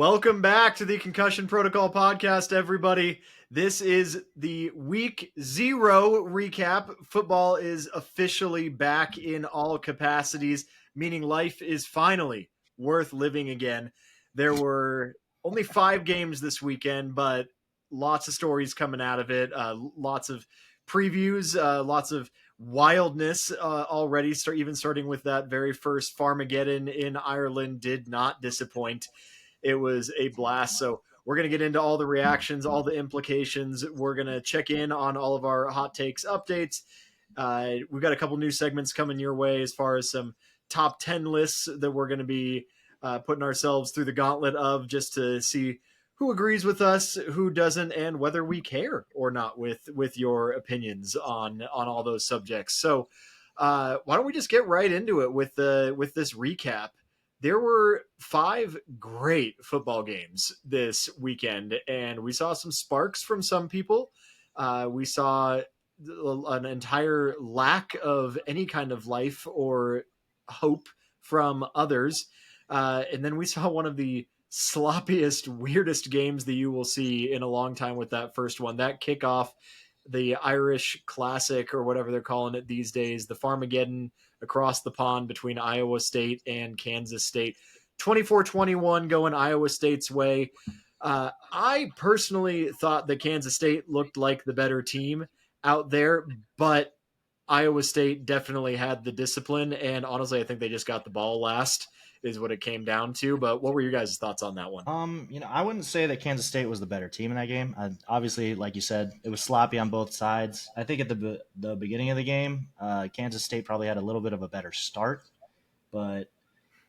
Welcome back to the Concussion Protocol podcast, everybody. This is the week 0 recap. Football is officially back in all capacities, meaning life is finally worth living again. There were only 5 games this weekend, but lots of stories coming out of it. Lots of previews, lots of wildness already. Even starting with that very first Farmageddon in Ireland did not disappoint. It was a blast. So we're going to get into all the reactions, all the implications. We're going to check in on all of our hot takes updates. We've got a couple new segments coming your way as far as some top 10 lists that we're going to be putting ourselves through the gauntlet of, just to see who agrees with us, who doesn't, and whether we care or not with your opinions on all those subjects. So why don't we just get right into it with this recap? There were 5 great football games this weekend, and we saw some sparks from some people. We saw an entire lack of any kind of life or hope from others. And then we saw one of the sloppiest, weirdest games that you will see in a long time with that first one. That kickoff, the Irish Classic, or whatever they're calling it these days, the Farmageddon across the pond between Iowa State and Kansas State. 24-21 going Iowa State's way. I personally thought that Kansas State looked like the better team out there, but Iowa State definitely had the discipline, and honestly, I think they just got the ball last is what it came down to. But what were your guys' thoughts on that one? I wouldn't say that Kansas State was the better team in that game. Obviously, like you said, it was sloppy on both sides. I think at the beginning of the game, Kansas State probably had a little bit of a better start. But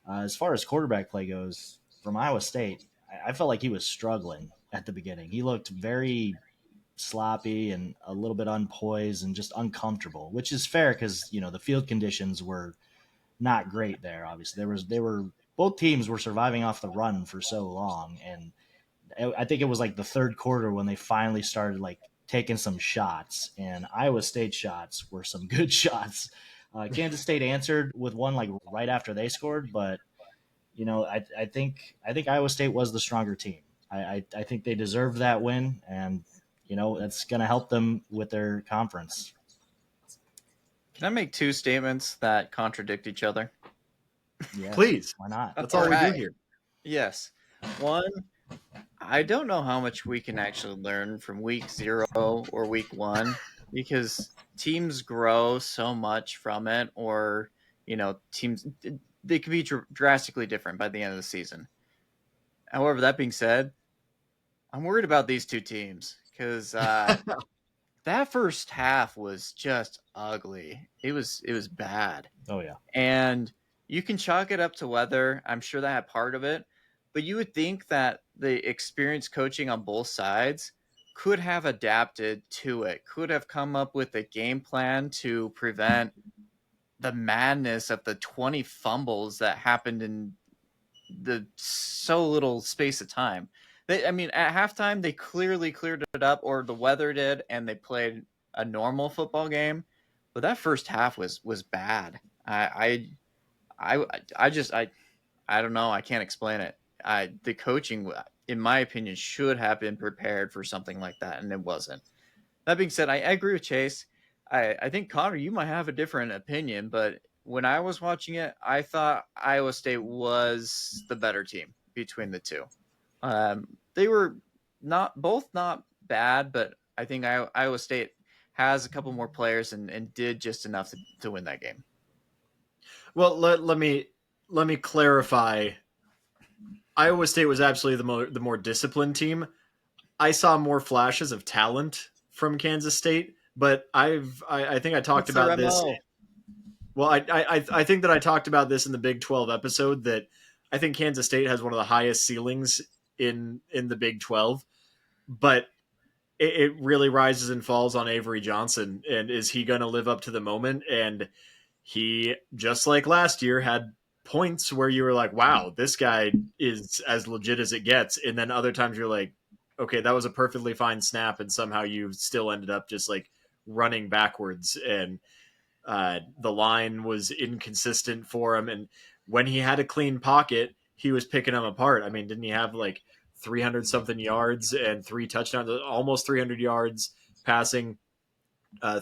as far as quarterback play goes, from Iowa State, I felt like he was struggling at the beginning. He looked very sloppy and a little bit unpoised and just uncomfortable, which is fair because, the field conditions were not great there. Obviously, both teams were surviving off the run for so long, and I think it was like the third quarter when they finally started like taking some shots, and Iowa State shots were some good shots. Kansas State answered with one like right after they scored, but I think Iowa State was the stronger team. I think they deserved that win, and that's going to help them with their conference. Can I make 2 statements that contradict each other? Yes, please. Why not? That's all we do here. Yes. One, I don't know how much we can actually learn from week 0 or week 1, because teams grow so much from it, or, teams, they can be drastically different by the end of the season. However, that being said, I'm worried about these 2 teams because that first half was just ugly. It was bad. Oh yeah. And you can chalk it up to weather. I'm sure that had part of it. But you would think that the experienced coaching on both sides could have adapted to it, could have come up with a game plan to prevent the madness of the 20 fumbles that happened in the so little space of time. At halftime, they clearly cleared it up, or the weather did, and they played a normal football game. But that first half was bad. I don't know. I can't explain it. The coaching, in my opinion, should have been prepared for something like that, and it wasn't. That being said, I agree with Chase. I think, Connor, you might have a different opinion, but when I was watching it, I thought Iowa State was the better team between the 2. They were not bad, but I think Iowa State has a couple more players and did just enough to win that game. Well, let me clarify. Iowa State was absolutely the more disciplined team. I saw more flashes of talent from Kansas State, but I think I talked about this. Well, I think that I talked about this in the Big 12 episode, that I think Kansas State has one of the highest ceilings in the Big 12, but it really rises and falls on Avery Johnson. And is he going to live up to the moment? And he, just like last year, had points where you were like, wow, this guy is as legit as it gets. And then other times you're like, okay, that was a perfectly fine snap, and somehow you still ended up just like running backwards. And the line was inconsistent for him. And when he had a clean pocket, he was picking them apart. I mean, didn't he have like 300 something yards and 3 touchdowns, almost 300 yards passing,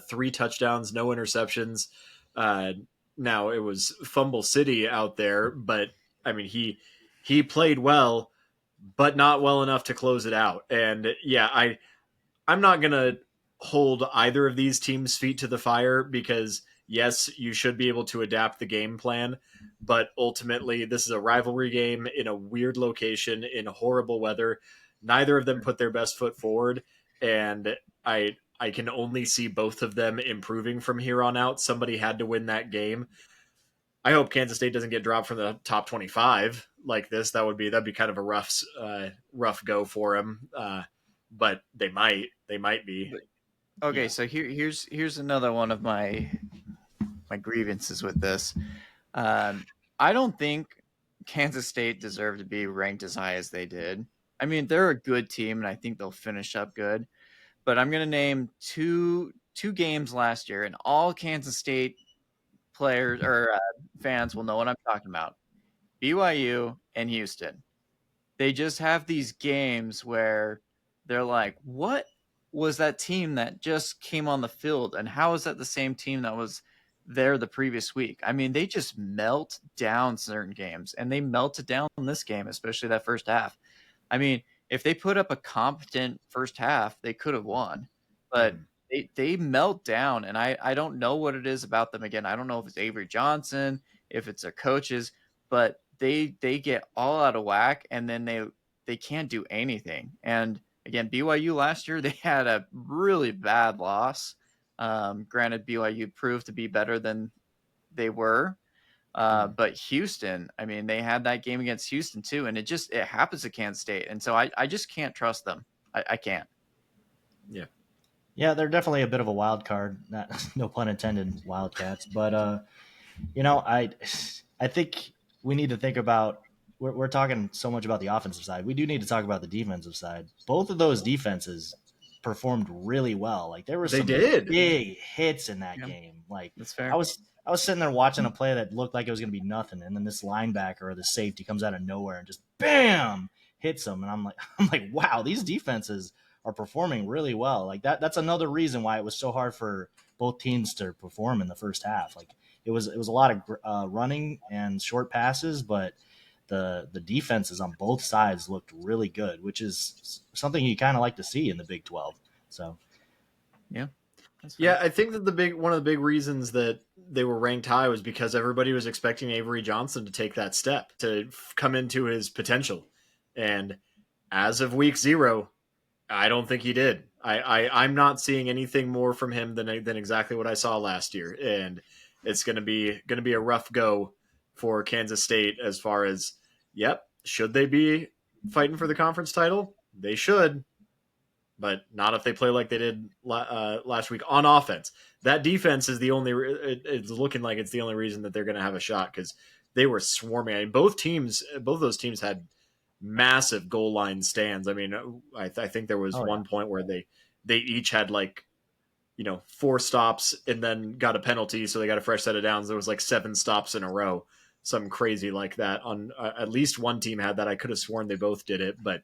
3 touchdowns, no interceptions. Uh, Now it was fumble city out there, but I mean, he played well, but not well enough to close it out. And yeah, I'm not going to hold either of these teams' feet to the fire because, yes, you should be able to adapt the game plan. But ultimately, this is a rivalry game in a weird location in horrible weather. Neither of them put their best foot forward. And I can only see both of them improving from here on out. Somebody had to win that game. I hope Kansas State doesn't get dropped from the top 25 like this. That'd be kind of a rough go for them. But they might be. Okay, Yeah. so here's another one of my grievances with this. I don't think Kansas State deserved to be ranked as high as they did. I mean, they're a good team, and I think they'll finish up good. But I'm going to name two games last year, and all Kansas State players or fans will know what I'm talking about. BYU and Houston. They just have these games where they're like, what was that team that just came on the field? And how is that the same team that was there the previous week? I mean, they just melt down certain games, and they melted down in this game, especially that first half. I mean, if they put up a competent first half, they could have won. But they melt down, and I don't know what it is about them. Again, I don't know if it's Avery Johnson, if it's their coaches, but they get all out of whack, and then they can't do anything. And again, BYU last year, they had a really bad loss. Granted, BYU proved to be better than they were. But Houston, I mean, they had that game against Houston too, and it happens to Kansas State. And so I just can't trust them. I can't. Yeah. Yeah, they're definitely a bit of a wild card. Not, no pun intended, Wildcats. But I think we need to think about. We're talking so much about the offensive side. We do need to talk about the defensive side. Both of those defenses performed really well. Like there were some big hits in that game. Like That's fair. I was sitting there watching a play that looked like it was going to be nothing, and then this linebacker or the safety comes out of nowhere and just bam hits them, and I'm like, wow, these defenses are performing really well. Like that's another reason why it was so hard for both teams to perform in the first half. Like it was a lot of running and short passes, but the defenses on both sides looked really good, which is something you kind of like to see in the Big 12. So, yeah. Yeah, I think that one of the big reasons that they were ranked high was because everybody was expecting Avery Johnson to take that step, to come into his potential. And as of week 0, I don't think he did. I'm not seeing anything more from him than exactly what I saw last year, and it's going to be a rough go for Kansas State as far as, should they be fighting for the conference title? They should, but not if they play like they did last week on offense. That defense is it's looking like it's the only reason that they're going to have a shot, because they were swarming. I mean, both of those teams had massive goal line stands. I mean, I think there was one point where they each had 4 stops and then got a penalty, so they got a fresh set of downs. There was 7 stops in a row, something crazy like that. On at least one team had that. I could have sworn they both did it, but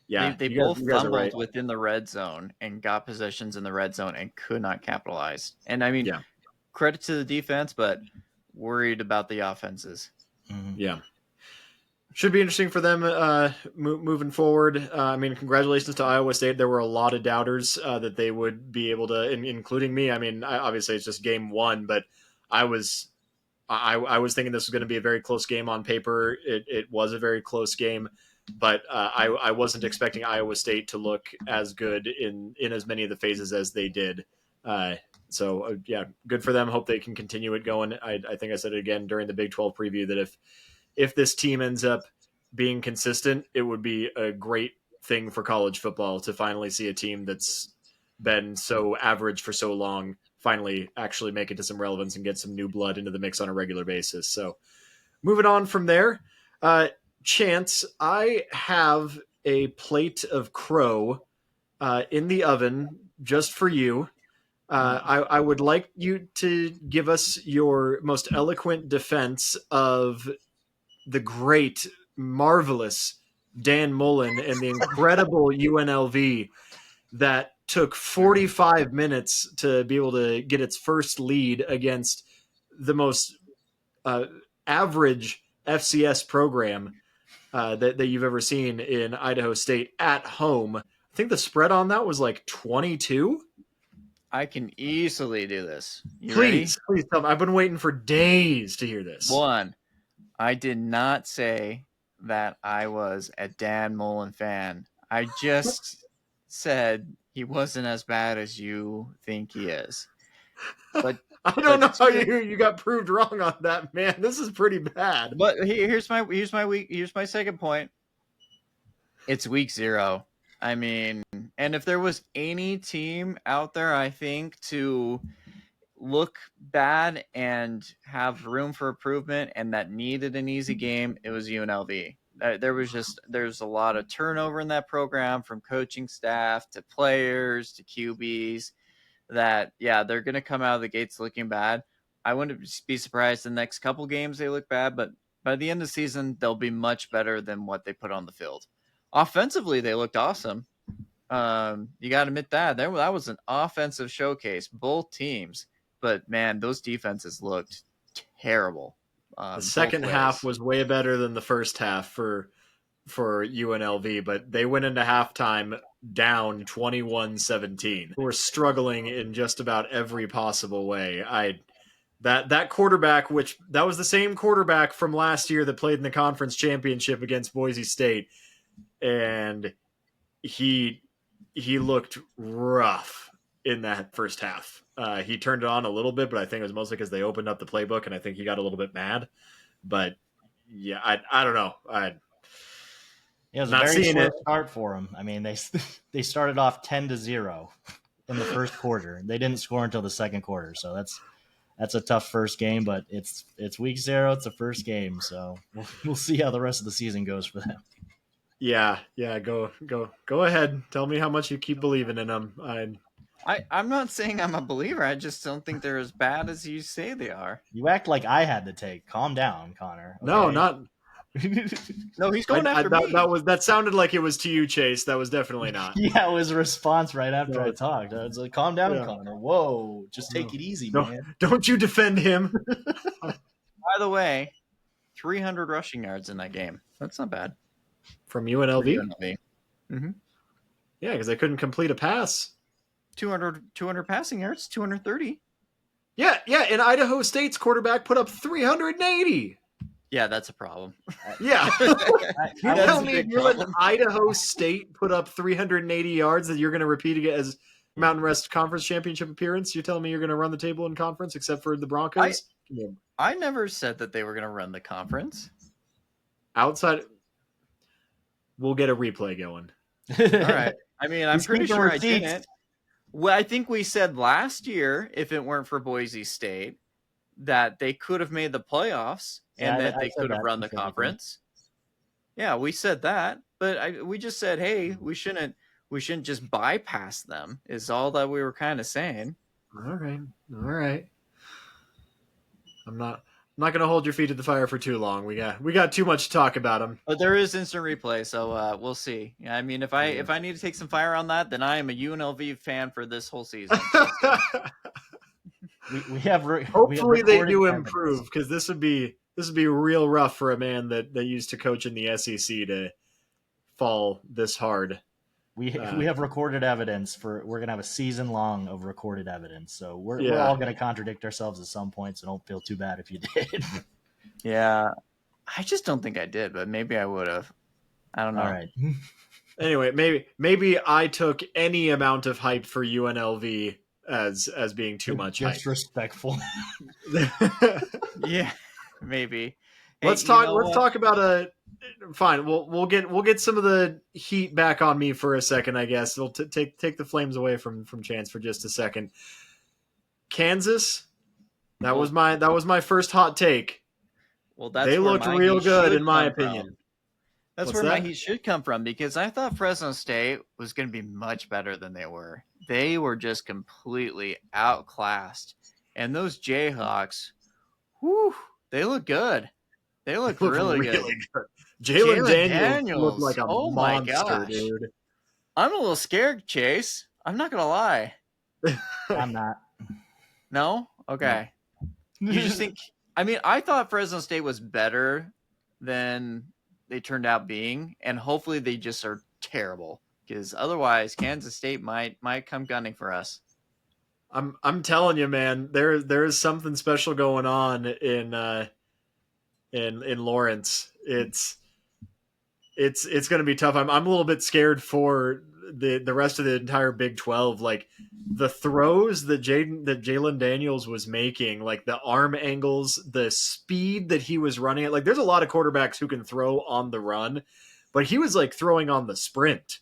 yeah, they both fumbled within the red zone and got possessions in the red zone and could not capitalize. And I mean, credit to the defense, but worried about the offenses. Mm-hmm. Yeah. Should be interesting for them moving forward. I mean, congratulations to Iowa State. There were a lot of doubters that they would be able to, including me. I mean, obviously it's just game 1, but I was thinking this was going to be a very close game on paper. It was a very close game, but I wasn't expecting Iowa State to look as good in as many of the phases as they did. So good for them. Hope they can continue it going. I think I said it again during the Big 12 preview that if this team ends up being consistent, it would be a great thing for college football to finally see a team that's been so average for so long finally actually make it to some relevance and get some new blood into the mix on a regular basis. So moving on from there, Chance, I have a plate of crow in the oven just for you. I would like you to give us your most eloquent defense of the great marvelous Dan Mullen and the incredible UNLV that took 45 minutes to be able to get its first lead against the most average FCS program that you've ever seen in Idaho State at home. I think the spread on that was like 22. I can easily do this. You Please tell me. I've been waiting for days to hear this. ready? One, I did not say that I was a Dan Mullen fan. I just said he wasn't as bad as you think he is. But I don't know how two- you got proved wrong on that, man. This is pretty bad. But here's my second point. It's week 0. I mean, and if there was any team out there, I think, to look bad and have room for improvement and that needed an easy game, it was UNLV. There's a lot of turnover in that program, from coaching staff to players to QBs, that, yeah, they're going to come out of the gates looking bad. I wouldn't be surprised the next couple games they look bad, but by the end of the season, they'll be much better than what they put on the field. Offensively, they looked awesome. You got to admit that was an offensive showcase, both teams. But man, those defenses looked terrible. The second half was way better than the first half for UNLV, but they went into halftime down 21-17. We're struggling in just about every possible way. That quarterback, which that was the same quarterback from last year that played in the conference championship against Boise State, and he looked rough in that first half. He turned it on a little bit, but I think it was mostly because they opened up the playbook, and I think he got a little bit mad. But yeah, I don't know. It was a very slow start for them. I mean, they started off 10-0 in the first quarter. They didn't score until the second quarter, so that's a tough first game. But it's week 0. It's the first game, so we'll see how the rest of the season goes for them. Yeah. Go ahead. Tell me how much you keep believing in them. I'm not saying I'm a believer. I just don't think they're as bad as you say they are. You act like I had to take. Calm down, Connor. Okay? No, not. No, he's going after me. That sounded like it was to you, Chase. That was definitely not. Yeah, it was a response right after I talked. I was like, calm down, Connor. Whoa, just take it easy, man. Don't you defend him. By the way, 300 rushing yards in that game. That's not bad. From UNLV? Mm-hmm. Yeah, because they couldn't complete a pass. 200 passing yards, 230. Yeah, and Idaho State's quarterback put up 380. Yeah, that's a problem. Yeah. You tell me if you're letting Idaho State put up 380 yards that you're going to repeat again as Mountain West Conference Championship appearance? You're telling me you're going to run the table in conference except for the Broncos? I never said that they were going to run the conference. Outside, we'll get a replay going. All right. I mean, I'm pretty sure I didn't. Well, I think we said last year, if it weren't for Boise State, that they could have made the playoffs and that they could have run the conference. Yeah, we said that, but we just said, hey, we shouldn't just bypass them. Is all that we were kind of saying. All right. I'm not going to hold your feet to the fire for too long. We got too much to talk about them. But there is instant replay, so we'll see. I mean, if I need to take some fire on that, then I am a UNLV fan for this whole season. we have hopefully they do improve, because this would be real rough for a man that used to coach in the SEC to fall this hard. We have recorded evidence we're gonna have a season long of recorded evidence, so we're all gonna contradict ourselves at some point. So don't feel too bad if you did. Yeah, I just don't think I did, but maybe I would have. I don't know. All right. Anyway, maybe I took any amount of hype for UNLV as being too much hype. Disrespectful. Yeah, maybe. Hey, let's talk about fine. We'll get some of the heat back on me for a second, I guess. We'll take the flames away from Chance for just a second. Kansas, that was my first hot take. Well, they looked real good in my opinion. That's where my heat should come from, because I thought Fresno State was going to be much better than they were. They were just completely outclassed, and those Jayhawks, whew, they look good. They look Looked really really good. good. Jalen Jalen Daniels looked Daniels. like a Oh my monster, gosh. dude. I'm a little scared, Chase. I'm not gonna lie. I'm not. No? No. Okay. You just think I mean, I thought Fresno State was better than they turned out being, and hopefully they just are terrible. Because otherwise Kansas State might come gunning for us. I'm telling you, man, there is something special going on in Lawrence. It's going to be tough. I'm a little bit scared for the rest of the entire Big 12. Like the throws that Jalen Daniels was making, like the arm angles, the speed that he was running at. Like there's a lot of quarterbacks who can throw on the run, but he was like throwing on the sprint.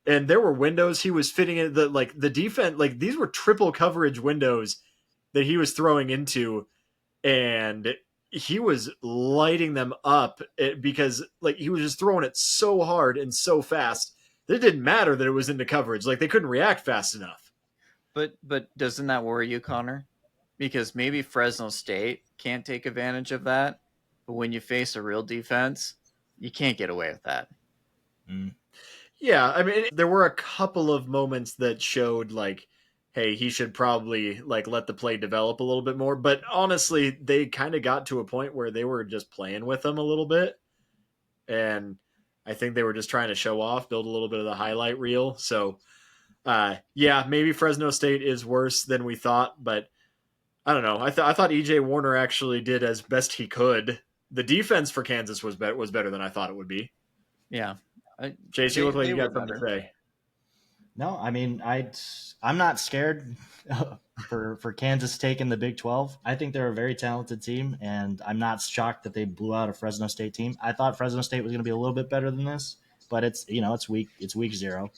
And there were windows he was fitting in the defense, like these were triple coverage windows that he was throwing into, and he was lighting them up because like he was just throwing it so hard and so fast that it didn't matter that it was into coverage. Like they couldn't react fast enough. But doesn't that worry you, Connor? Because maybe Fresno State can't take advantage of that, but when you face a real defense, you can't get away with that. Mm. Yeah, I mean, there were a couple of moments that showed like, hey, he should probably like let the play develop a little bit more. But honestly, they kind of got to a point where they were just playing with him a little bit, and I think they were just trying to show off, build a little bit of the highlight reel. So, yeah, maybe Fresno State is worse than we thought, but I don't know. I thought EJ Warner actually did as best he could. The defense for Kansas was better than I thought it would be. Yeah. Chase, you look like They you were got something better. to say. No, I mean I'm not scared for Kansas taking the Big 12. I think they're a very talented team, and I'm not shocked that they blew out a Fresno State team. I thought Fresno State was going to be a little bit better than this, but it's week 0.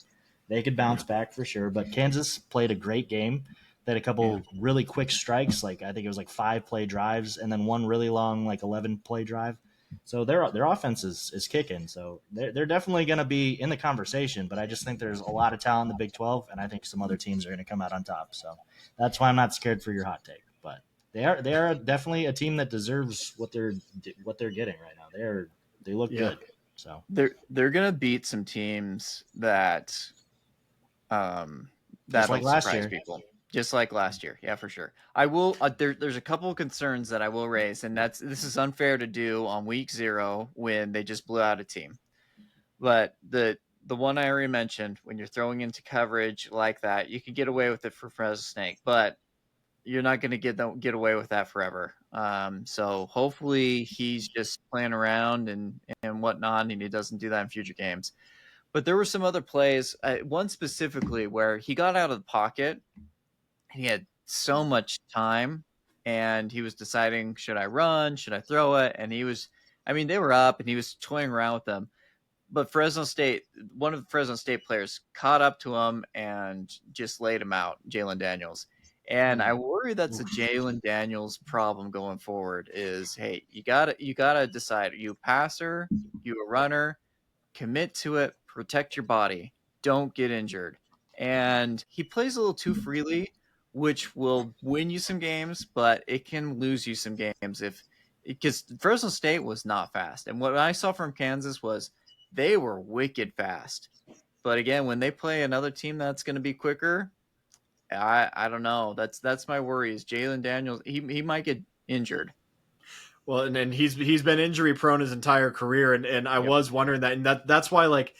They could bounce back for sure. But Kansas played a great game. They had a couple really quick strikes, like I think it was like 5-play drives, and then one really long like 11-play drive. So their offense is kicking. So they're definitely going to be in the conversation. But I just think there's a lot of talent in the Big 12, and I think some other teams are going to come out on top. So that's why I'm not scared for your hot take. But they are definitely a team that deserves what they're getting right now. They look good. So They're gonna beat some teams that just that'll like last surprise year. people. Just like last year, yeah, for sure. I will. There's a couple of concerns that I will raise, and this is unfair to do on week 0 when they just blew out a team. But the one I already mentioned, when you're throwing into coverage like that, you can get away with it for Fresno State, but you're not going to get away with that forever. So hopefully he's just playing around and whatnot, and he doesn't do that in future games. But there were some other plays, one specifically where he got out of the pocket. He had so much time, and he was deciding, should I run? Should I throw it? And they were up, and he was toying around with them. But one of the Fresno State players caught up to him and just laid him out, Jalen Daniels. And I worry that's a Jalen Daniels problem going forward is, hey, you gotta decide, are you a passer, you a runner, commit to it, protect your body, don't get injured. And he plays a little too freely, which will win you some games, but it can lose you some games because Fresno State was not fast. And what I saw from Kansas was they were wicked fast. But again, when they play another team that's going to be quicker, I don't know. That's my worry. Is Jalen Daniels? He might get injured. Well, and he's been injury prone his entire career, and I Yep. was wondering that, and that's why like,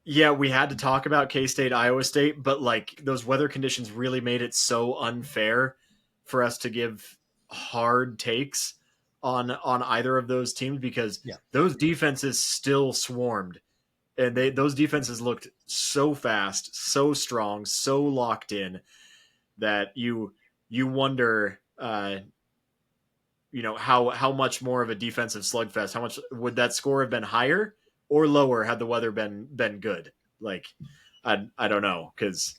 yeah, we had to talk about K-State, Iowa State, but like those weather conditions really made it so unfair for us to give hard takes on either of those teams because Yeah. those defenses still swarmed, and those defenses looked so fast, so strong, so locked in that you wonder. How much more of a defensive slugfest? How much would that score have been higher or lower had the weather been good? Like, I don't know because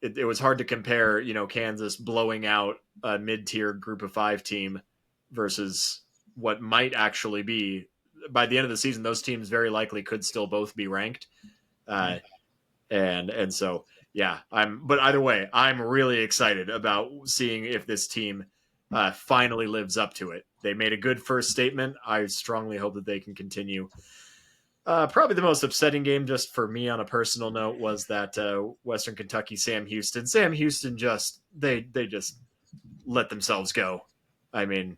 it was hard to compare. Kansas blowing out a mid-tier Group of 5 team versus what might actually be by the end of the season. Those teams very likely could still both be ranked, and so yeah. But either way, I'm really excited about seeing if this team finally lives up to it. They made a good first statement. I strongly hope that they can continue. Probably the most upsetting game, just for me on a personal note, was that Western Kentucky Sam Houston. Sam Houston just they just let themselves go. I mean,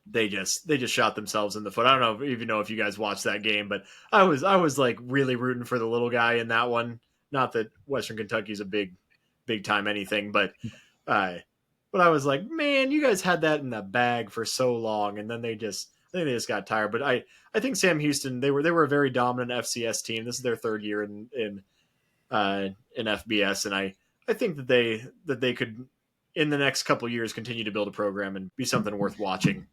they just shot themselves in the foot. I don't know if you guys watched that game, but I was like really rooting for the little guy in that one. Not that Western Kentucky's a big time anything, uh, but I was like, man, you guys had that in the bag for so long, and then I think they just got tired. But I think Sam Houston, they were a very dominant FCS team. This is their third year in FBS, and I think that they could in the next couple years continue to build a program and be something worth watching.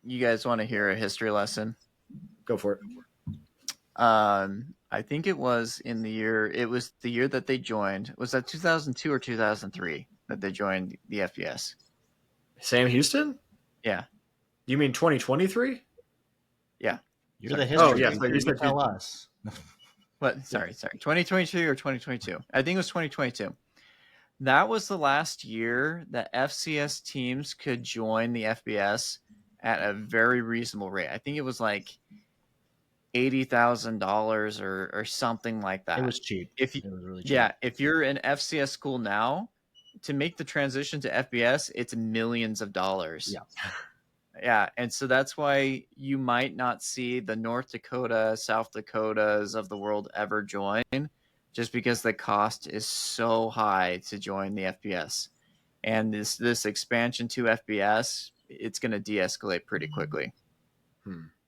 You guys want to hear a history lesson? Go for it. I think it was the year that they joined. Was that 2002 or 2003 that they joined the FBS? Sam Houston? Yeah. You mean 2023? Yeah. You're the history. Oh, yes. You can tell us. What? Sorry. 2023 or 2022? I think it was 2022. That was the last year that FCS teams could join the FBS at a very reasonable rate. I think it was like $80,000 or something like that. It was cheap. It was really cheap. Yeah, if you're an FCS school now, to make the transition to FBS, it's millions of dollars. Yeah. Yeah, and so that's why you might not see the North Dakota, South Dakotas of the world ever join, just because the cost is so high to join the FBS. And this expansion to FBS, it's going to de-escalate pretty quickly.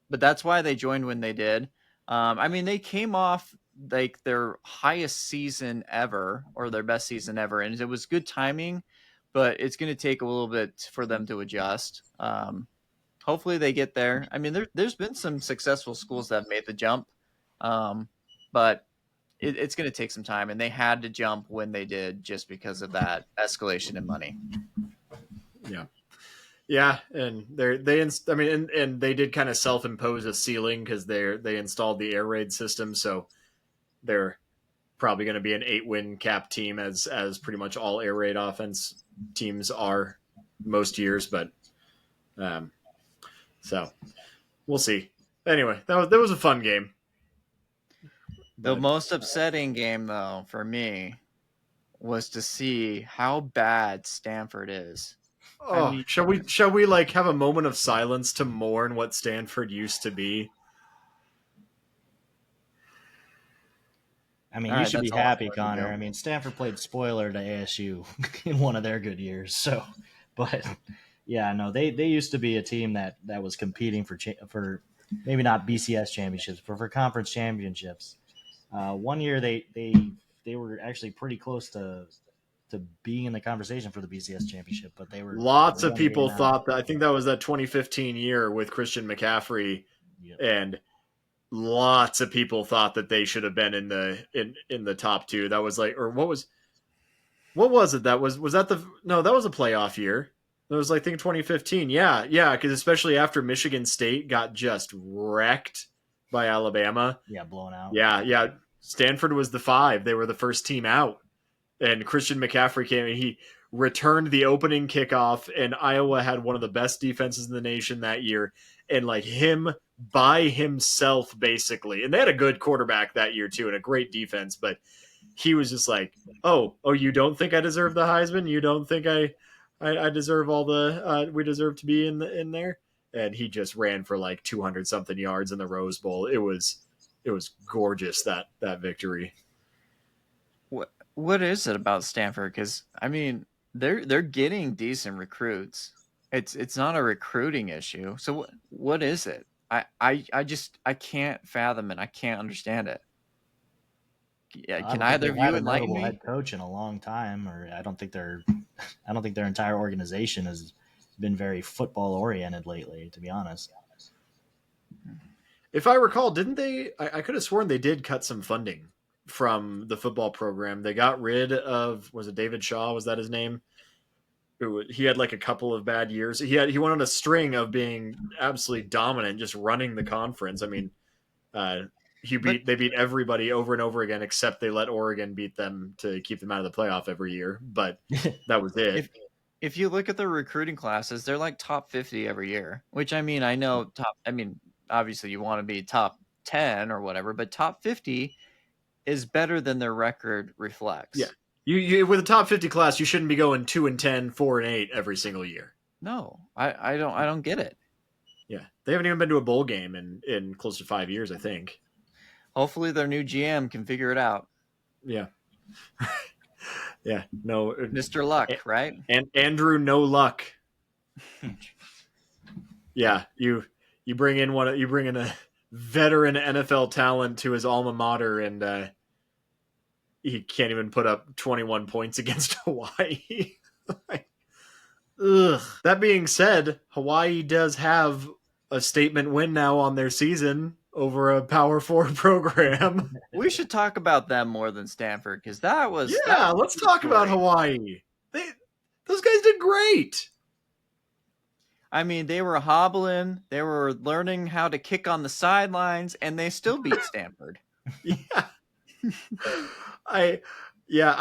But that's why they joined when they did. I mean, they came off like their highest season ever, or their best season ever, and it was good timing, but it's going to take a little bit for them to adjust. Hopefully they get there. I mean, there's been some successful schools that have made the jump, but it's going to take some time, and they had to jump when they did just because of that escalation in money. Yeah, and they did kind of self-impose a ceiling because they installed the air raid system, so they're probably going to be an 8-win cap team as pretty much all air raid offense teams are most years, but so we'll see. Anyway, that was a fun game. The most upsetting game, though, for me, was to see how bad Stanford is. Oh, I mean, shall we like have a moment of silence to mourn what Stanford used to be? I mean, you should be happy, Connor. I mean, Stanford played spoiler to ASU in one of their good years. So, but yeah, no, they used to be a team that was competing for maybe not BCS championships, but for conference championships. One year they were actually pretty close to being in the conversation for the BCS championship, but they were lots of people thought that. I think that was that 2015 year with Christian McCaffrey, and lots of people thought that they should have been in the top two. That was like, or what was it? That was that that was a playoff year. It was like, I think 2015. Yeah, because especially after Michigan State got just wrecked by Alabama. Yeah, blown out. Yeah. Stanford was the 5. They were the first team out. And Christian McCaffrey came and he returned the opening kickoff, and Iowa had one of the best defenses in the nation that year. And like him by himself, basically. And they had a good quarterback that year too, and a great defense, but he was just like, oh, you don't think I deserve the Heisman? You don't think I deserve all the we deserve to be in there? And he just ran for like 200 something yards in the Rose Bowl. It was gorgeous, that victory. What is it about Stanford? Because I mean, they're getting decent recruits. It's not a recruiting issue. So what is it? I can't fathom it. I can't understand it. Yeah, can either of you enlighten me? Head coach in a long time, or I don't think their entire organization has been very football oriented lately, to be honest. If I recall, didn't they? I could have sworn they did cut some funding from the football program. They got rid of, was it David Shaw? Was that his name? He had like a couple of bad years. He went on a string of being absolutely dominant, just running the conference. I mean, they beat everybody over and over again, except they let Oregon beat them to keep them out of the playoff every year. But that was it. if you look at the recruiting classes, they're like top 50 every year, which I mean, obviously you want to be top 10 or whatever, but top 50 is better than their record Yeah. reflects. You with a top 50 class, you shouldn't be going 2-10, 4-8 every single year. No, I don't get it. Yeah. They haven't even been to a bowl game in close to 5 years, I think. Hopefully their new GM can figure it out. Yeah. Yeah. No. Mr. Luck, right? And Andrew No Luck. Yeah, you bring in a veteran NFL talent to his alma mater, and he can't even put up 21 points against Hawaii. Ugh. That being said, Hawaii does have a statement win now on their season over a Power Four program. We should talk about them more than Stanford because that was Let's talk about Hawaii. Those guys did great. I mean, they were hobbling, they were learning how to kick on the sidelines, and they still beat Stanford. Yeah. I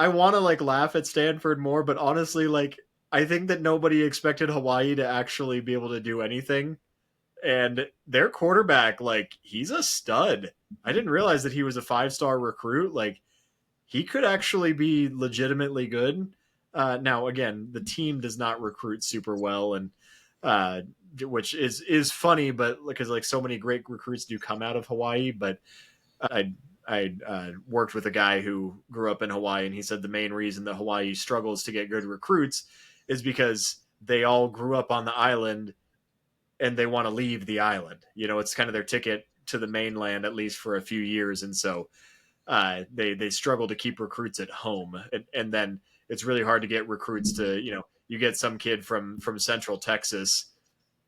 want to like laugh at Stanford more, but honestly, like I think that nobody expected Hawaii to actually be able to do anything. And their quarterback, like, he's a stud. I didn't realize that he was a 5-star recruit. Like, he could actually be legitimately good. Now, again, the team does not recruit super well, and which is funny, but because like so many great recruits do come out of Hawaii. But I worked with a guy who grew up in Hawaii, and he said the main reason that Hawaii struggles to get good recruits is because they all grew up on the island and they want to leave the island. You know, it's kind of their ticket to the mainland, at least for a few years. And so they struggle to keep recruits at home. And then it's really hard to get recruits to, you get some kid from Central Texas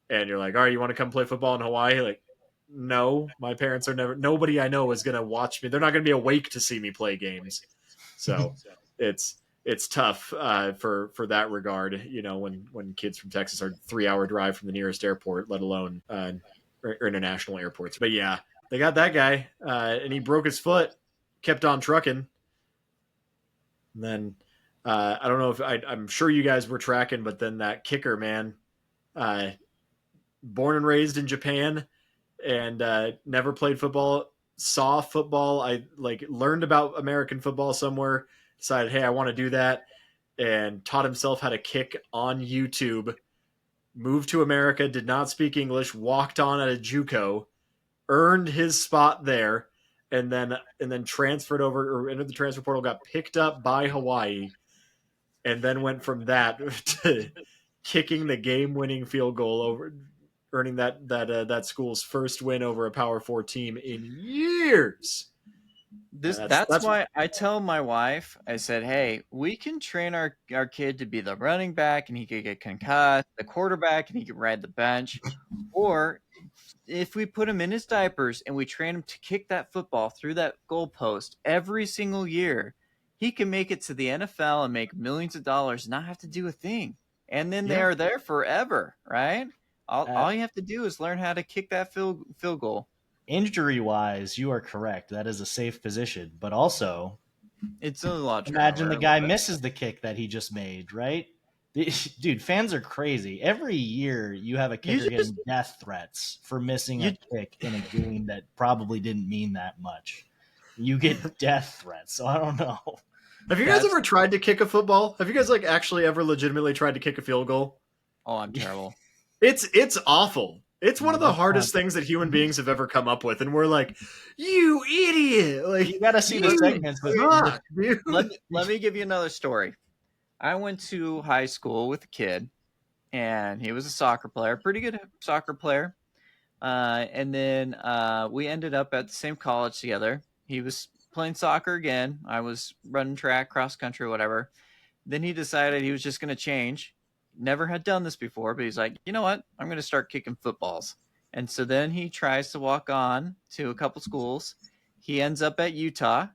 and you're like, all right, you want to come play football in Hawaii? Like, no, my parents are nobody I know is going to watch me. They're not going to be awake to see me play games. So it's tough for that regard, when kids from Texas are 3-hour drive from the nearest airport, let alone or international airports. But yeah, they got that guy and he broke his foot, kept on trucking. And then I don't know if I'm sure you guys were tracking, but then that kicker, man, born and raised in Japan and never played football, saw football. I like learned about American football somewhere, decided, hey, I want to do that, and taught himself how to kick on YouTube. Moved to America, did not speak English, walked on at a JUCO, earned his spot there, and then transferred over or entered the transfer portal, got picked up by Hawaii, and then went from that to kicking the game-winning field goal over, earning that school's first win over a Power 4 team in years. That's why I tell my wife, I said, hey, we can train our kid to be the running back and he could get concussed, the quarterback and he could ride the bench. Or if we put him in his diapers and we train him to kick that football through that goalpost every single year, he can make it to the NFL and make millions of dollars and not have to do a thing. And then they are there forever, right? All you have to do is learn how to kick that field goal. Injury-wise, you are correct. That is a safe position. But also, it's a lot. Imagine the guy misses the kick that he just made, right? Dude, fans are crazy. Every year you have a kicker getting death threats for missing a kick in a game that probably didn't mean that much. You get death threats, so I don't know. Have you guys ever tried to kick a football? Have you guys like actually ever legitimately tried to kick a field goal? Oh, I'm terrible. It's awful. It's one of the hardest things that human beings have ever come up with, and we're like, "You idiot!" Like, you gotta see the segments. Let me give you another story. I went to high school with a kid, and he was a soccer player, pretty good soccer player. And then we ended up at the same college together. He was playing soccer again. I was running track, cross country, whatever. Then he decided he was just going to change. Never had done this before, but he's like, you know what? I'm going to start kicking footballs. And so then he tries to walk on to a couple schools. He ends up at Utah,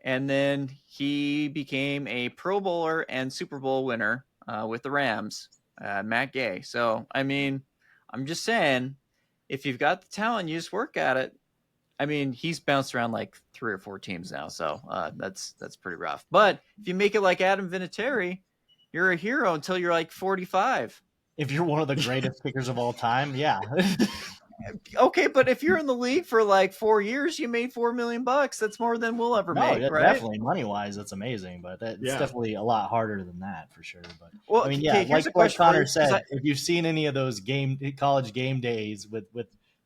and then he became a Pro Bowler and Super Bowl winner with the Rams, Matt Gay. So, I mean, I'm just saying, if you've got the talent, you just work at it. I mean, he's bounced around like 3 or 4 teams now, so that's pretty rough. But if you make it like Adam Vinatieri, you're a hero until you're like 45. If you're one of the greatest kickers of all time, yeah. Okay, but if you're in the league for like 4 years, you made $4 million. That's more than we'll ever make, right? Definitely money-wise, that's amazing, but it's definitely a lot harder than that for sure. But well, I mean, okay, like Connor said, if you've seen any of those college game days with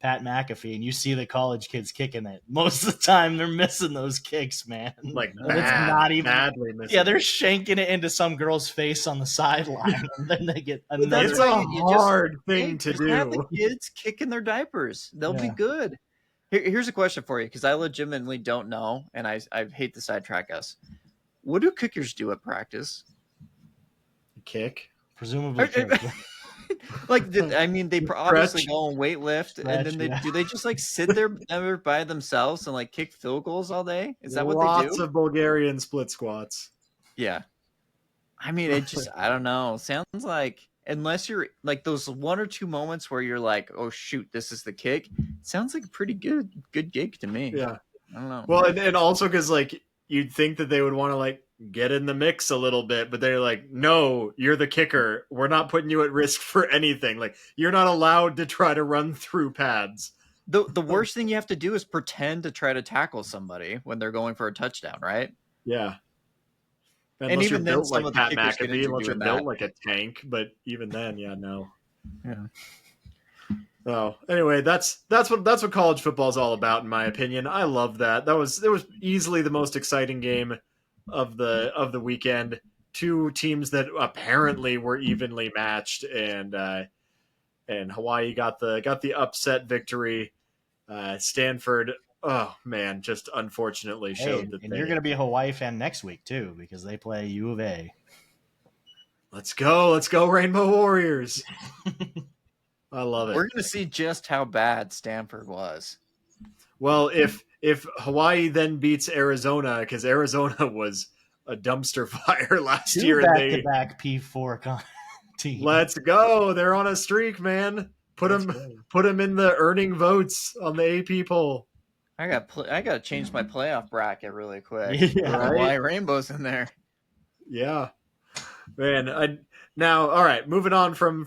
Pat McAfee, and you see the college kids kicking it, most of the time they're missing those kicks, man. Like it's not even badly missing. Yeah, they're shanking it into some girl's face on the sideline, and then they get another. It's a hard thing to do. Have the kids kicking their diapers; they'll be good. Here's a question for you, because I legitimately don't know, and I hate to sidetrack us. What do kickers do at practice? Kick, presumably. Like, I mean, they obviously go and weight lift, and then do they just like sit there by themselves and like kick field goals all day? Is that what they do? Lots of Bulgarian split squats. Yeah, I mean, it just I don't know. Sounds like, unless you're like those 1 or 2 moments where you're like, oh shoot, this is the kick. Sounds like a pretty good gig to me. Yeah, I don't know. Well, and also because like you'd think that they would want to like get in the mix a little bit, but they're like, no, you're the kicker. We're not putting you at risk for anything. Like, you're not allowed to try to run through pads. The worst thing you have to do is pretend to try to tackle somebody when they're going for a touchdown, right? Yeah. And even then, some of the Pat kickers get McAfee, into unless you're doing built that. like a tank, but even then, no. Yeah. Oh, anyway, that's what college football is all about, in my opinion. I love that. It was easily the most exciting game of the weekend. Two teams that apparently were evenly matched, and Hawaii got the upset victory. Stanford, oh man, just unfortunately showed that. And you're going to be a Hawaii fan next week too, because they play U of A. Let's go, Rainbow Warriors! I love it. We're going to see just how bad Stanford was. Well, if Hawaii then beats Arizona, because Arizona was a dumpster fire last year, back-to-back P4 teams. Let's go! They're on a streak, man. Put them in the earning votes on the AP poll. I got to change my playoff bracket really quick. Yeah, right? Hawaii Rainbows in there. Yeah, man. Now, all right, moving on from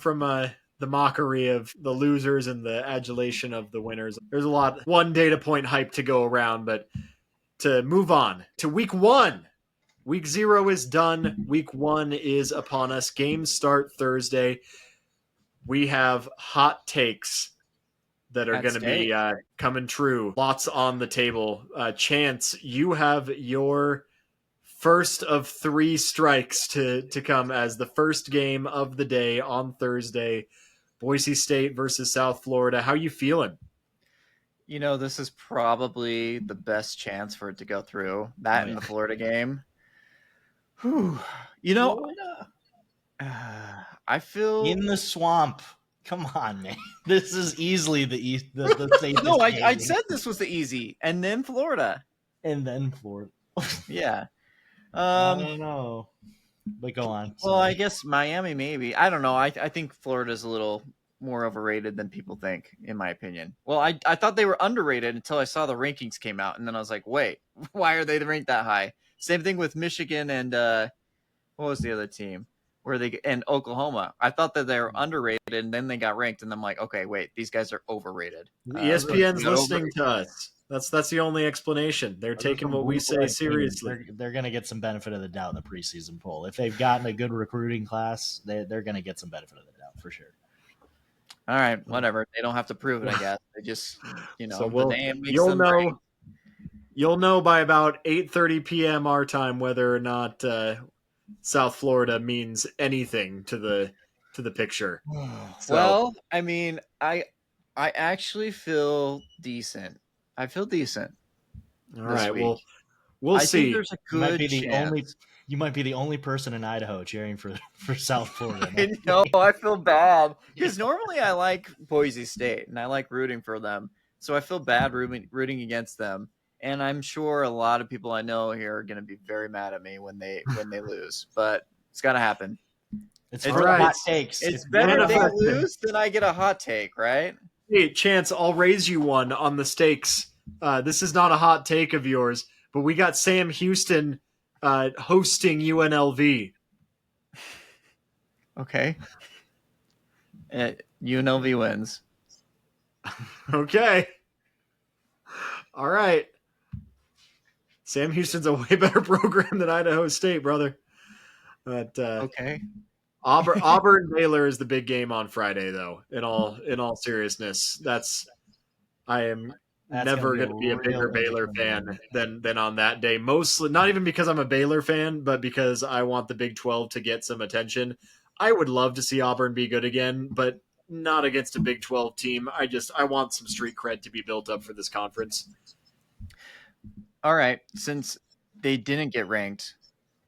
the mockery of the losers and the adulation of the winners. There's one data point hype to go around, but to move on to week 1. Week 0 is done. Week 1 is upon us. Games start Thursday. We have hot takes that are going to be coming true. Lots on the table. Chance, you have your first of 3 strikes to come as the first game of the day on Thursday. Boise State versus South Florida. How you feeling? This is probably the best chance for it to go through. That in the Florida game. Whew. I feel in the swamp. Come on, man. This is easily the safest. No, I said this was the easy, and then Florida. Yeah. I don't know. But go on. Well, I guess Miami maybe. I don't know. I think Florida's a little more overrated than people think, in my opinion. Well, I thought they were underrated until I saw the rankings came out, and then I was like, wait, why are they ranked that high? Same thing with Michigan and what was the other team? And Oklahoma. I thought that they were underrated, and then they got ranked, and I'm like, okay, wait, these guys are overrated. ESPN's listening to us. That's the only explanation. They're taking what we say seriously. They're going to get some benefit of the doubt in the preseason poll. If they've gotten a good recruiting class, they're going to get some benefit of the doubt for sure. All right, whatever. They don't have to prove it, I guess. They just, so the name makes them know. You'll know by about 8:30 p.m. our time whether or not South Florida means anything to the picture. So, well, I mean, I actually feel decent. I feel decent. All right. Well, we'll see. Think there's a good chance. You might be the only person in Idaho cheering for South Florida. No, I feel bad because normally I like Boise State and I like rooting for them. So I feel bad rooting against them. And I'm sure a lot of people I know here are going to be very mad at me when they lose. But it's got to happen. It's for the hot takes. It's better they lose than I get a hot take, right? Hey, Chance, I'll raise you one on the stakes. This is not a hot take of yours, but we got Sam Houston hosting UNLV. Okay. UNLV wins. Okay. All right. Sam Houston's a way better program than Idaho State, brother. But Okay. Auburn Baylor is the big game on Friday, though. In all seriousness, I am That's gonna never be a going to be a bigger real Baylor interesting fan game. than on that day. Mostly, not even because I'm a Baylor fan, but because I want the Big 12 to get some attention. I would love to see Auburn be good again, but not against a Big 12 team. I want some street cred to be built up for this conference. All right. Since they didn't get ranked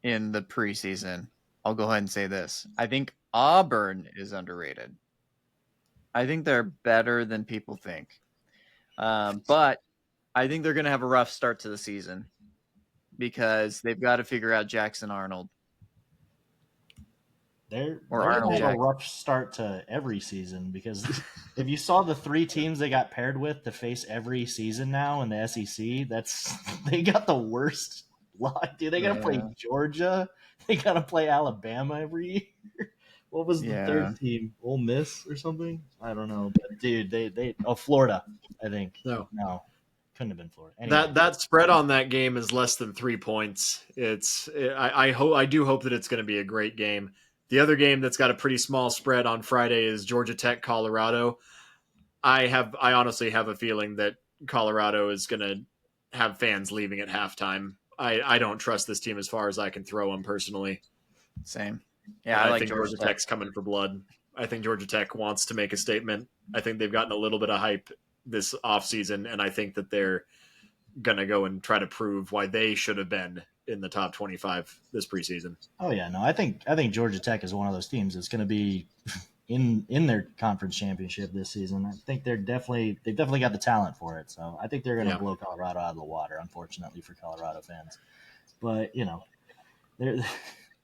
in the preseason, I'll go ahead and say this. I think Auburn is underrated. I think they're better than people think. But I think they're going to have a rough start to the season because they've got to figure out Jackson Arnold. They're Or gonna Arnold have a Jackson. rough start to every season because if you saw the 3 teams they got paired with to face every season now in the SEC, they got the worst luck. Dude, they gotta play Yeah. Georgia, they gotta play Alabama every year. What was the Yeah. third team? Ole Miss or something? I don't know. But dude, they Florida, I think. No. Couldn't have been Florida. Anyway. That spread on that game is less than 3 points. I do hope that it's going to be a great game. The other game that's got a pretty small spread on Friday is Georgia Tech Colorado. I honestly have a feeling that Colorado is going to have fans leaving at halftime. I don't trust this team as far as I can throw them personally. Same. Yeah, And I like think Georgia Tech. Tech's coming for blood. I think Georgia Tech wants to make a statement. I think they've gotten a little bit of hype this offseason, and I think that they're going to go and try to prove why they should have been in the top 25 this preseason. Oh yeah, no, I think Georgia Tech is one of those teams that's going to be in their conference championship this season. I think they've definitely got the talent for it. So I think they're going to blow Colorado out of the water. Unfortunately for Colorado fans, but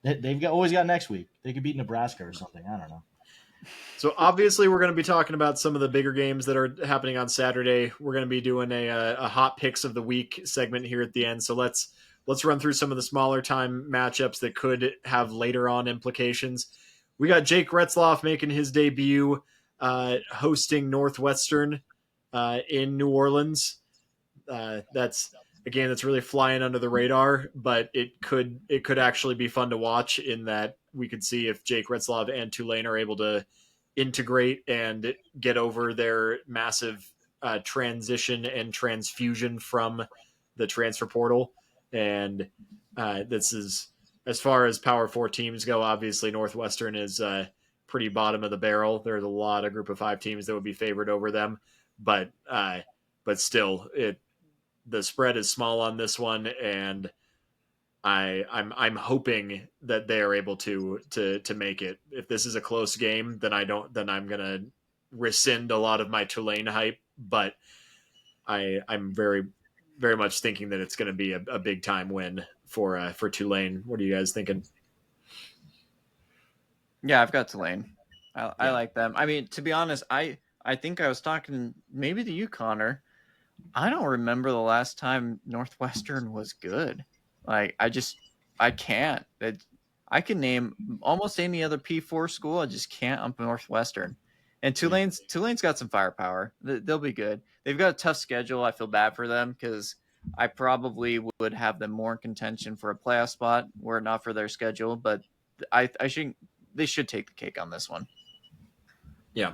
they've always got next week. They could beat Nebraska or something. I don't know. So obviously we're going to be talking about some of the bigger games that are happening on Saturday. We're going to be doing a hot picks of the week segment here at the end. So let's run through some of the smaller time matchups that could have later on implications. We got Jake Retzloff making his debut hosting Northwestern in New Orleans. That's really flying under the radar, but it could actually be fun to watch in that we could see if Jake Retzloff and Tulane are able to integrate and get over their massive transition and transfusion from the transfer portal. And this is, as far as Power 4 teams go, obviously Northwestern is pretty bottom of the barrel. There's a lot of Group of 5 teams that would be favored over them, but still, the spread is small on this one, and I'm hoping that they are able to make it. If this is a close game, then I'm gonna rescind a lot of my Tulane hype, but I'm very very much thinking that it's going to be a big time win for Tulane. What are you guys thinking? Yeah, I've got Tulane. I like them. I mean, to be honest, I think I was talking maybe to you, Connor. I don't remember the last time Northwestern was good. Like, I can't. I can name almost any other P4 school. I just can't up Northwestern. And Tulane's got some firepower. They'll be good. They've got a tough schedule. I feel bad for them because I probably would have them more in contention for a playoff spot were it not for their schedule. But they should take the cake on this one. Yeah.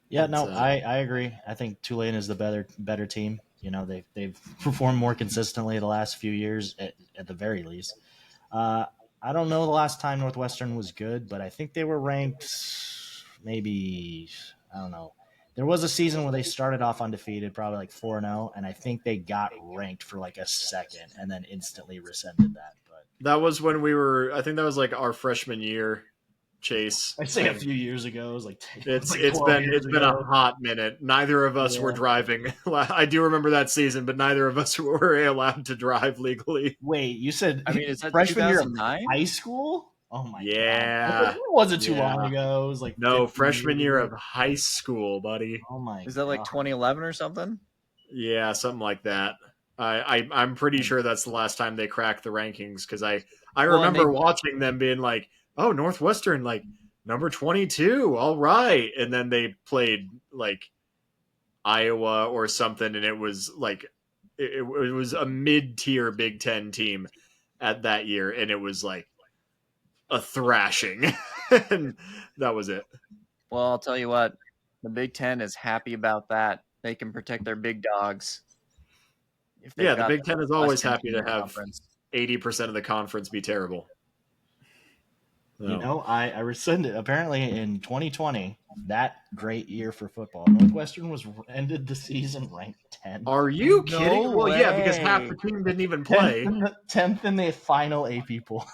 Yeah, no, I agree. I think Tulane is the better team. You know, they've performed more consistently the last few years at the very least. I don't know the last time Northwestern was good, but I think they were ranked maybe, I don't know. There was a season where they started off undefeated, probably like 4-0, and I think they got ranked for like a second and then instantly rescinded that. But that was when I think that was like our freshman year. Chase, I'd say a few years ago. It was like it's been a hot minute. Neither of us were driving. I do remember that season, but neither of us were allowed to drive legally. Wait, you said is that freshman year of 2009? high school? Oh my god! It wasn't too long ago. It was like freshman year of high school, buddy. Oh my! Is that like 2011 or something? Yeah, something like that. I'm pretty sure that's the last time they cracked the rankings because I remember watching them being like, oh, Northwestern, like Number 22. All right. And then they played like Iowa or something, and it was like it was a mid-tier Big Ten team at that year, and it was like a thrashing. And that was it. Well, I'll tell you what, the Big Ten is happy about that. They can protect their big dogs. If they've Yeah, the got Big Ten is always Western happy team to in the have conference. 80% of the conference be terrible. You know, I rescinded. Apparently, in 2020, that great year for football, Northwestern ended the season ranked 10th. Are you No kidding? Well, yeah, because half way. the team didn't even play. 10th in the final AP poll.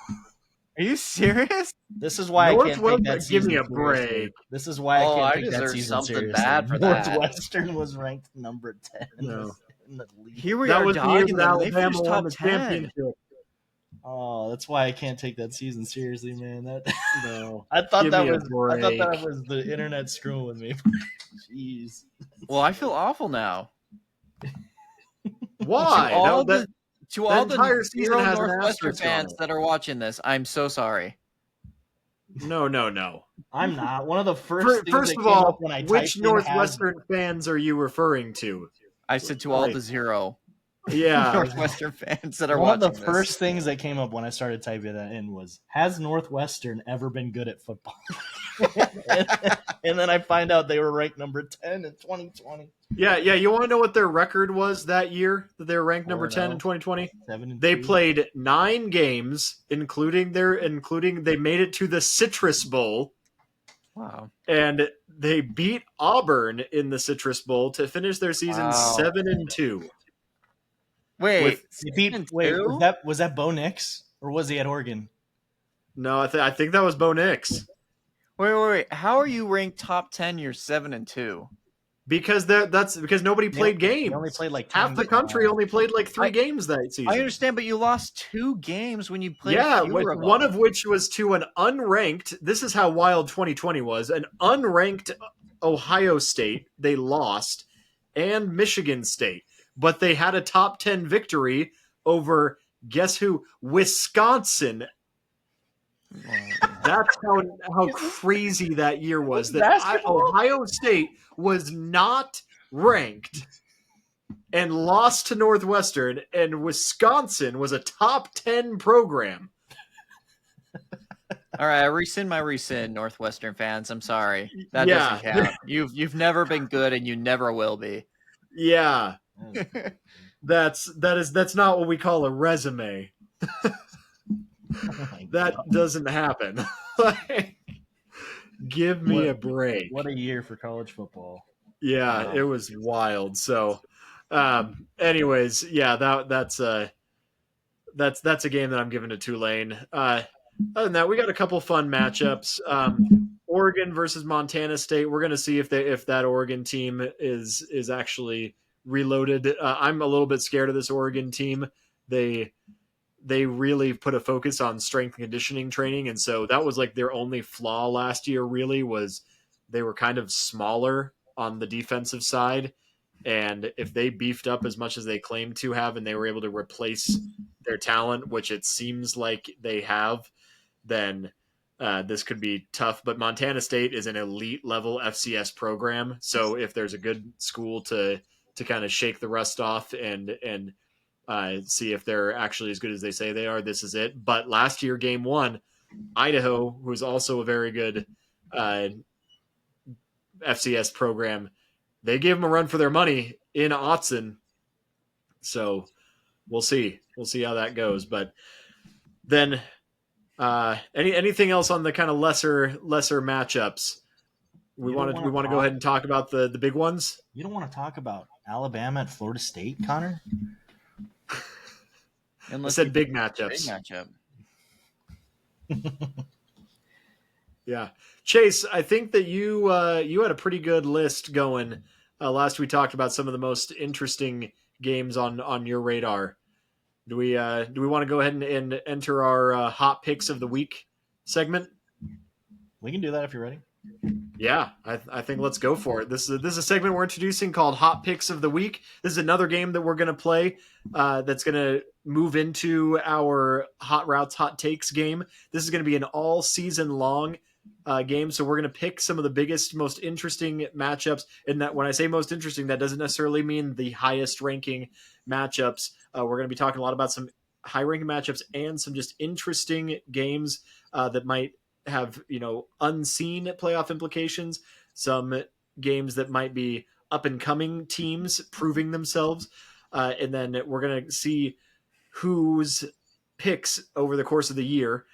Are you serious? This is why I can't take Northwestern, that give season me a seriously. break. This is why I Oh, can't I take that deserve season something seriously. bad for that. Northwestern was ranked number 10 No. in the league. Here we That are was the year dogging that them. They Alabama finished won top the 10. championship. Oh, that's why I can't take that season seriously, man. No. I thought Give that me a was break. the internet screwing with me. Jeez. Well, I feel awful now. Why? To all that entire the season zero has an Northwestern asterisk on fans it. that are watching this, I'm so sorry. No. I'm not. One of the first things First that of came all, up when I which typed in Northwestern fans are you referring to? I said to all Like, the zero yeah. Northwestern fans that are one of watching the this. first things that came up when I started typing that in was, has Northwestern ever been good at football? And then I find out they were ranked number 10 in 2020. Yeah. You want to know what their record was that year that they were ranked number 10 in 2020? 7-2. They played 9 games, including they made it to the Citrus Bowl. Wow. And they beat Auburn in the Citrus Bowl to finish their season Wow. 7-2. Wait, Was that Bo Nix or was he at Oregon? No, I think that was Bo Nix. Wait. How are you ranked top 10? You're 7-2. Because that's because nobody played games. They only played like half the country only played like 3 games that season. I understand, but you lost 2 games when you played. Yeah, fewer of one them. of which was to an unranked. This is how wild 2020 was. An unranked Ohio State. They lost, and Michigan State, but they had a top 10 victory over guess who? Wisconsin. That's how crazy that year was. That Ohio State was not ranked and lost to Northwestern, and Wisconsin was a top 10 program. All right, I rescind Northwestern fans. I'm sorry. That doesn't count. You've never been good, and you never will be. Yeah. That's not what we call a resume. That doesn't happen. Give me a break. What a year for college football. Yeah, wow. It was wild. So, anyways, yeah, that's a game that I'm giving to Tulane. Other than that, we got a couple fun matchups. Oregon versus Montana State. We're going to see if that Oregon team is actually reloaded. I'm a little bit scared of this Oregon team. They really put a focus on strength and conditioning training, and so that was like their only flaw last year. Really, was they were kind of smaller on the defensive side, and if they beefed up as much as they claimed to have, and they were able to replace their talent, which it seems like they have, then this could be tough. But Montana State is an elite level FCS program, so if there's a good school to kind of shake the rust off and see if they're actually as good as they say they are, this is it. But last year, game 1, Idaho, who's also a very good FCS program, they gave them a run for their money in Autzen. So we'll see. We'll see how that goes. But then anything else on the kind of lesser matchups? We want to go ahead and talk about the big ones. You don't want to talk about Alabama at Florida State, Connor? I said big matchups. Big matchup. Yeah. Chase, I think that you had a pretty good list going last we talked about some of the most interesting games on your radar. Do we want to go ahead and enter our hot picks of the week segment? We can do that if you're ready. Yeah, I think let's go for it. This is a segment we're introducing called Hot Picks of the Week. This is another game that we're going to play that's going to move into our Hot Routes, Hot Takes game. This is going to be an all season long games. So we're going to pick some of the biggest, most interesting matchups. And that when I say most interesting, that doesn't necessarily mean the highest ranking matchups. We're going to be talking a lot about some high ranking matchups and some just interesting games that might have, unseen playoff implications. Some games that might be up and coming teams proving themselves. And then we're going to see whose picks over the course of the year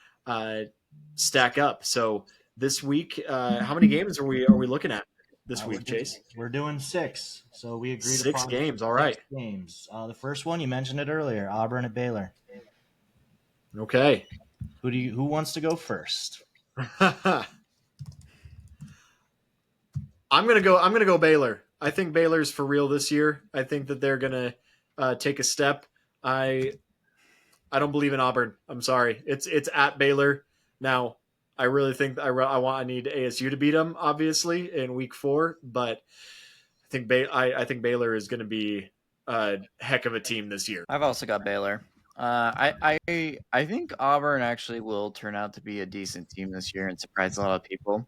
stack up. So this week, how many games are we looking at this week, Chase? We're doing 6, so we agreed 6 upon games. All 6 right. games. The first one you mentioned it earlier, Auburn at Baylor. Okay. Who wants to go first? I'm gonna go Baylor. I think Baylor's for real this year. I think that they're gonna take a step. I don't believe in Auburn. I'm sorry. It's at Baylor now. I really think I need ASU to beat them, obviously, in week 4. But I think Baylor is going to be a heck of a team this year. I've also got Baylor. I think Auburn actually will turn out to be a decent team this year and surprise a lot of people.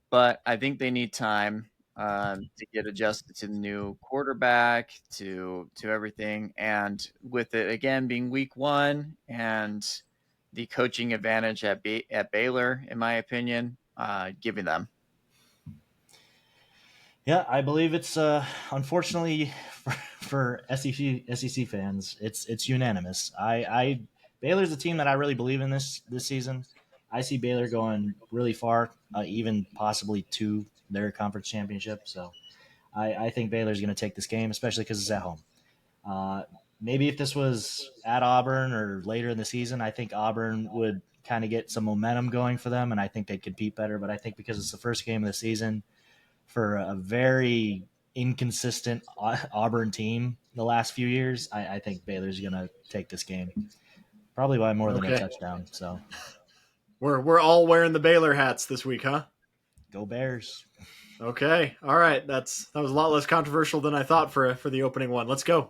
But I think they need time to get adjusted to the new quarterback, to everything, and with it again being week 1 and the coaching advantage at Baylor, in my opinion, giving them. Yeah, I believe it's unfortunately for SEC fans, it's unanimous. Baylor's a team that I really believe in this season. I see Baylor going really far, even possibly to their conference championship. So I think Baylor's going to take this game, especially because it's at home. Maybe if this was at Auburn or later in the season, I think Auburn would kind of get some momentum going for them, and I think they'd compete better. But I think because it's the first game of the season for a very inconsistent Auburn team the last few years, I think Baylor's going to take this game, probably by more than a touchdown. So we're all wearing the Baylor hats this week, huh? Go Bears. Okay, all right. That was a lot less controversial than I thought for the opening one. Let's go.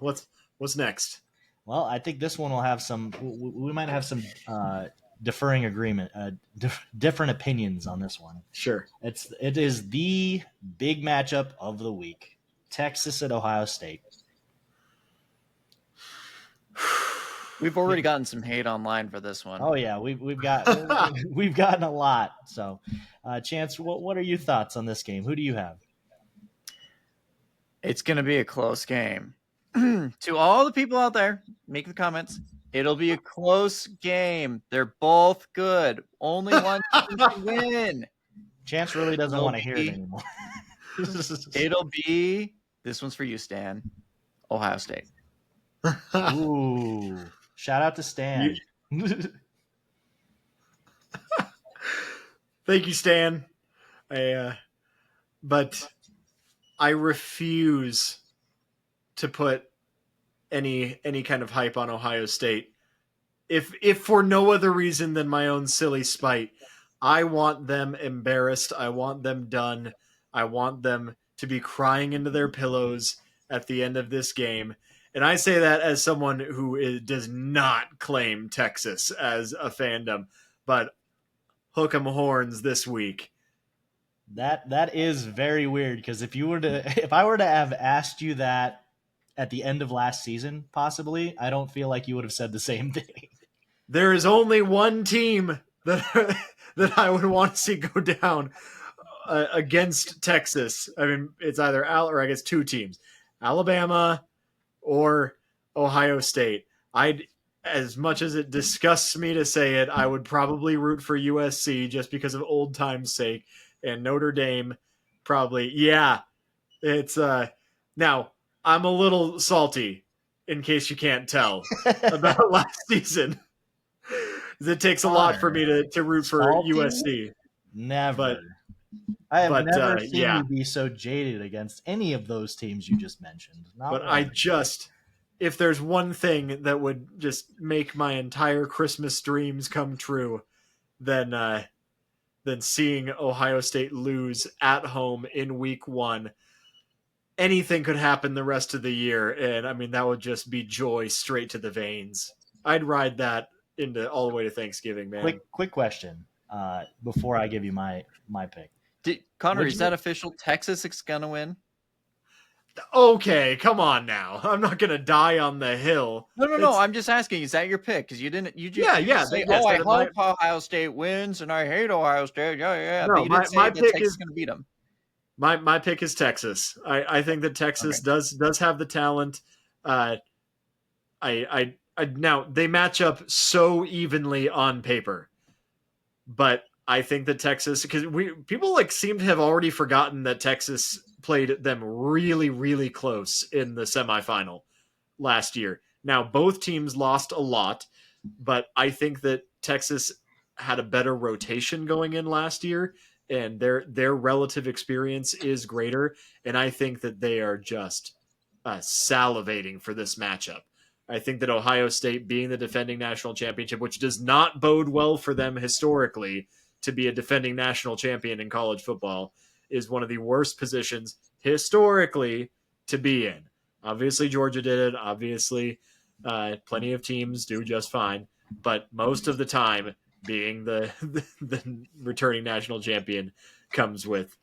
What's next? Well, I think this one will have some. We might have some differing agreement, different opinions on this one. Sure. It is the big matchup of the week: Texas at Ohio State. We've already gotten some hate online for this one. Oh yeah, we've gotten a lot. So, Chance, what are your thoughts on this game? Who do you have? It's going to be a close game. To all the people out there, make the comments. It'll be a close game. They're both good. Only one team can win. Chance really doesn't want to hear it anymore. It'll be, this one's for you, Stan, Ohio State. Ooh, shout out to Stan. Thank you, Stan. But I refuse to put any kind of hype on Ohio State. If for no other reason than my own silly spite, I want them embarrassed. I want them done. I want them to be crying into their pillows at the end of this game. And I say that as someone who does not claim Texas as a fandom, but hook 'em horns this week. That is very weird, because if I were to have asked you that at the end of last season, possibly, I don't feel like you would have said the same thing. There is only one team that I would want to see go down against Texas. I mean, it's either or I guess 2 teams, Alabama or Ohio State. As much as it disgusts me to say it, I would probably root for USC just because of old time's sake, and Notre Dame probably. Yeah, it's now I'm a little salty, in case you can't tell, about last season. It takes a lot for me to root for USC. Never. I have never seen you be so jaded against any of those teams you just mentioned. But if there's one thing that would just make my entire Christmas dreams come true, then seeing Ohio State lose at home in week 1. Anything could happen the rest of the year, and I mean that would just be joy straight to the veins. I'd ride that into all the way to Thanksgiving, man. Quick question. before I give you my pick. Connor, Would is you- that official? Texas is going to win? Okay, come on now. I'm not gonna die on the hill. No. I'm just asking. Is that your pick? Because you didn't. You just say, yes, I that- hope Ohio State wins, and I hate Ohio State. Yeah. No, But you didn't say my that pick Texas is- is going to beat them. My pick is Texas. I think that Texas does have the talent. I now they match up so evenly on paper, but I think that Texas, because people like seem to have already forgotten that Texas played them really, really close in the semifinal last year. Now both teams lost a lot, but I think that Texas had a better rotation going in last year, and their relative experience is greater, and I think that they are just salivating for this matchup. I think that Ohio State, being the defending national championship, which does not bode well for them historically to be a defending national champion in college football, is one of the worst positions historically to be in. Obviously, Georgia did it. Obviously, plenty of teams do just fine. But most of the time, being the returning national champion comes with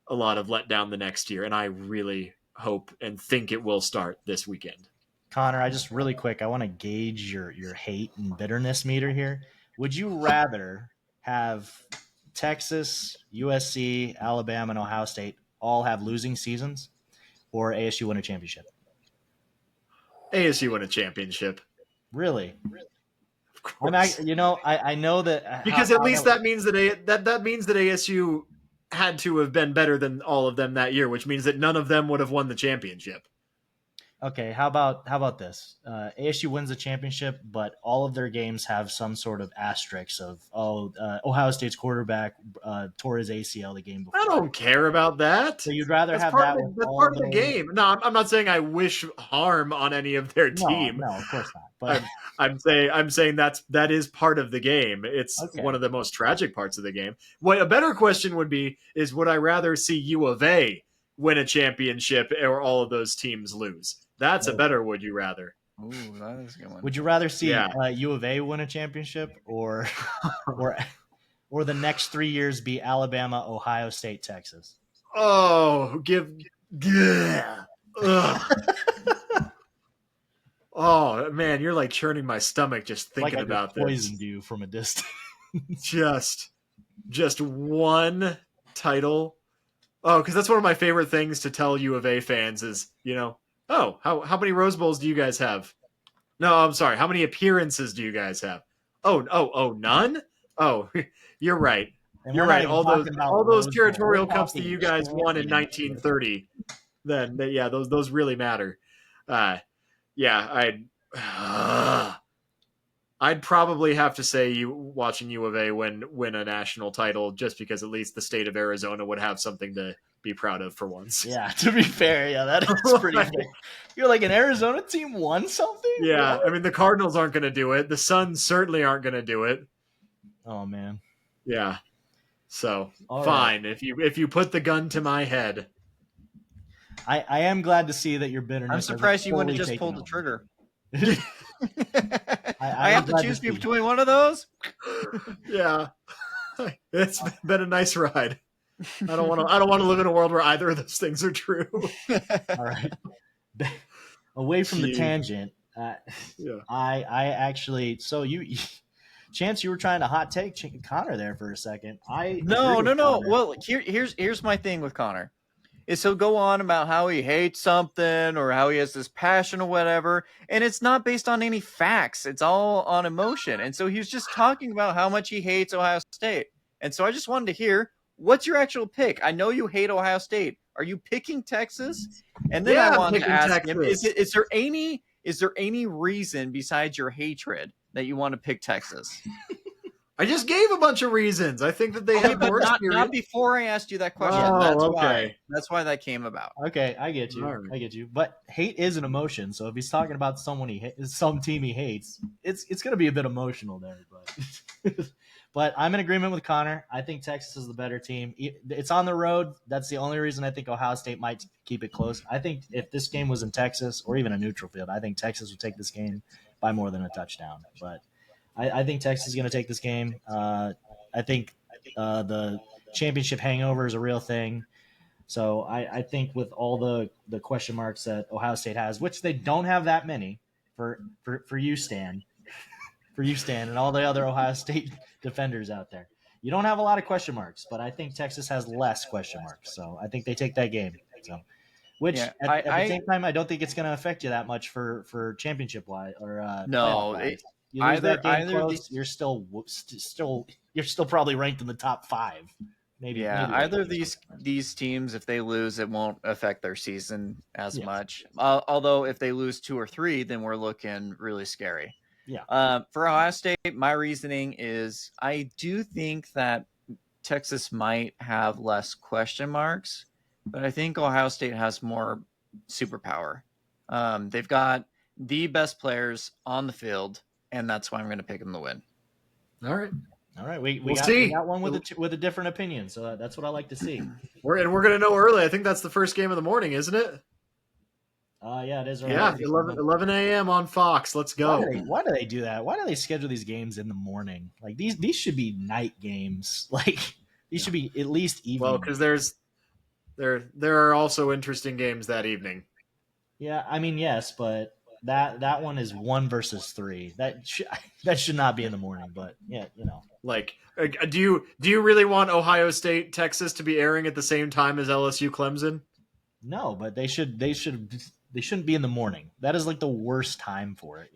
a lot of letdown the next year. And I really hope and think it will start this weekend. Connor, I just really quick, I want to gauge your hate and bitterness meter here. Would you rather have Texas, USC, Alabama, and Ohio State all have losing seasons, or ASU win a championship? ASU win a championship. Really? Of course. I know that because at least that means that means that ASU had to have been better than all of them that year, which means that none of them would have won the championship. Okay, how about this? ASU wins the championship, but all of their games have some sort of asterisk of Ohio State's quarterback tore his ACL the game before. I don't care about that. So you'd rather that's have part that? That's part of the game. No, I'm not saying I wish harm on any of their team. No, of course not. But I'm saying that is part of the game. It's one of the most tragic parts of the game. What a better question would be is, would I rather see U of A win a championship or all of those teams lose? That's a better would you rather. Ooh, that is a good one. Would you rather see U of A win a championship or the next 3 years be Alabama, Ohio State, Texas? Oh, oh man, you're like churning my stomach just thinking about this. Poisoned you from a distance. just one title. Oh, because that's one of my favorite things to tell U of A fans is, how many Rose Bowls do you guys have? No, I'm sorry. How many appearances do you guys have? Oh, none? Oh, you're right. You're right. All those territorial cups that you guys won in 1930, then those really matter. I'd probably have to say watching U of A win a national title, just because at least the state of Arizona would have something to be proud of for once. Yeah, to be fair, that is pretty fair. You're like, an Arizona team won something? Yeah, what? I mean, the Cardinals aren't going to do it. The Suns certainly aren't going to do it. Oh man. Yeah. So all fine, right. if you put the gun to my head. I am glad to see that your bitterness. I'm surprised you wouldn't have just pulled the trigger. I have to choose between one of those. Yeah, it's been a nice ride. I don't want to live in a world where either of those things are true. All right. Away from the tangent. I actually. So Chance, you were trying to hot take Connor there for a second. No. Well, here's my thing with Connor. Is he'll go on about how he hates something or how he has this passion or whatever, and it's not based on any facts. It's all on emotion. And so he was just talking about how much he hates Ohio State. And so I just wanted to hear, what's your actual pick? I know you hate Ohio State. Are you picking Texas? And then I wanted to ask him, is there any reason besides your hatred that you want to pick Texas? I just gave a bunch of reasons. I think that they have more experience. Not before I asked you that question. Oh, That's why that came about. Okay, I get you. Right. I get you. But hate is an emotion. So if he's talking about some team he hates, it's going to be a bit emotional there. But I'm in agreement with Connor. I think Texas is the better team. It's on the road. That's the only reason I think Ohio State might keep it close. I think if this game was in Texas or even a neutral field, I think Texas would take this game by more than a touchdown. But I think Texas is going to take this game. I think the championship hangover is a real thing. So I think with all the question marks that Ohio State has, which they don't have that many for you, Stan, and all the other Ohio State defenders out there. You don't have a lot of question marks, but I think Texas has less question marks. So I think they take that game. So, which Yeah, at the same time, I don't think it's going to affect you that much for championship wise or playoff no, wise. You lose that game either of close, these, you're still probably ranked in the top 5. Maybe either of maybe these teams, if they lose, it won't affect their season as yeah, much. Although if they lose 2 or 3, then we're looking really scary. yeah. For Ohio State, my reasoning is I do think that Texas might have less question marks, but I think Ohio State has more superpower. They've got the best players on the field, and that's why I'm going to pick them to win. All right. All right, we We'll got see. we got one with a different opinion, so that's what I like to see. We're going to know early. I think that's the first game of the morning, isn't it? Yeah, it is. Early. Yeah, 11 a.m. on Fox. Let's go. Why do they do that? Why do they schedule these games in the morning? Like these should be night games. Like these should be at least evening. Well, because there are also interesting games that evening. Yeah, I mean yes, but that one is 1 versus 3. That should not be in the morning. But yeah, Like, do you really want Ohio State, Texas to be airing at the same time as LSU, Clemson? No, but they shouldn't be in the morning. That is like the worst time for it,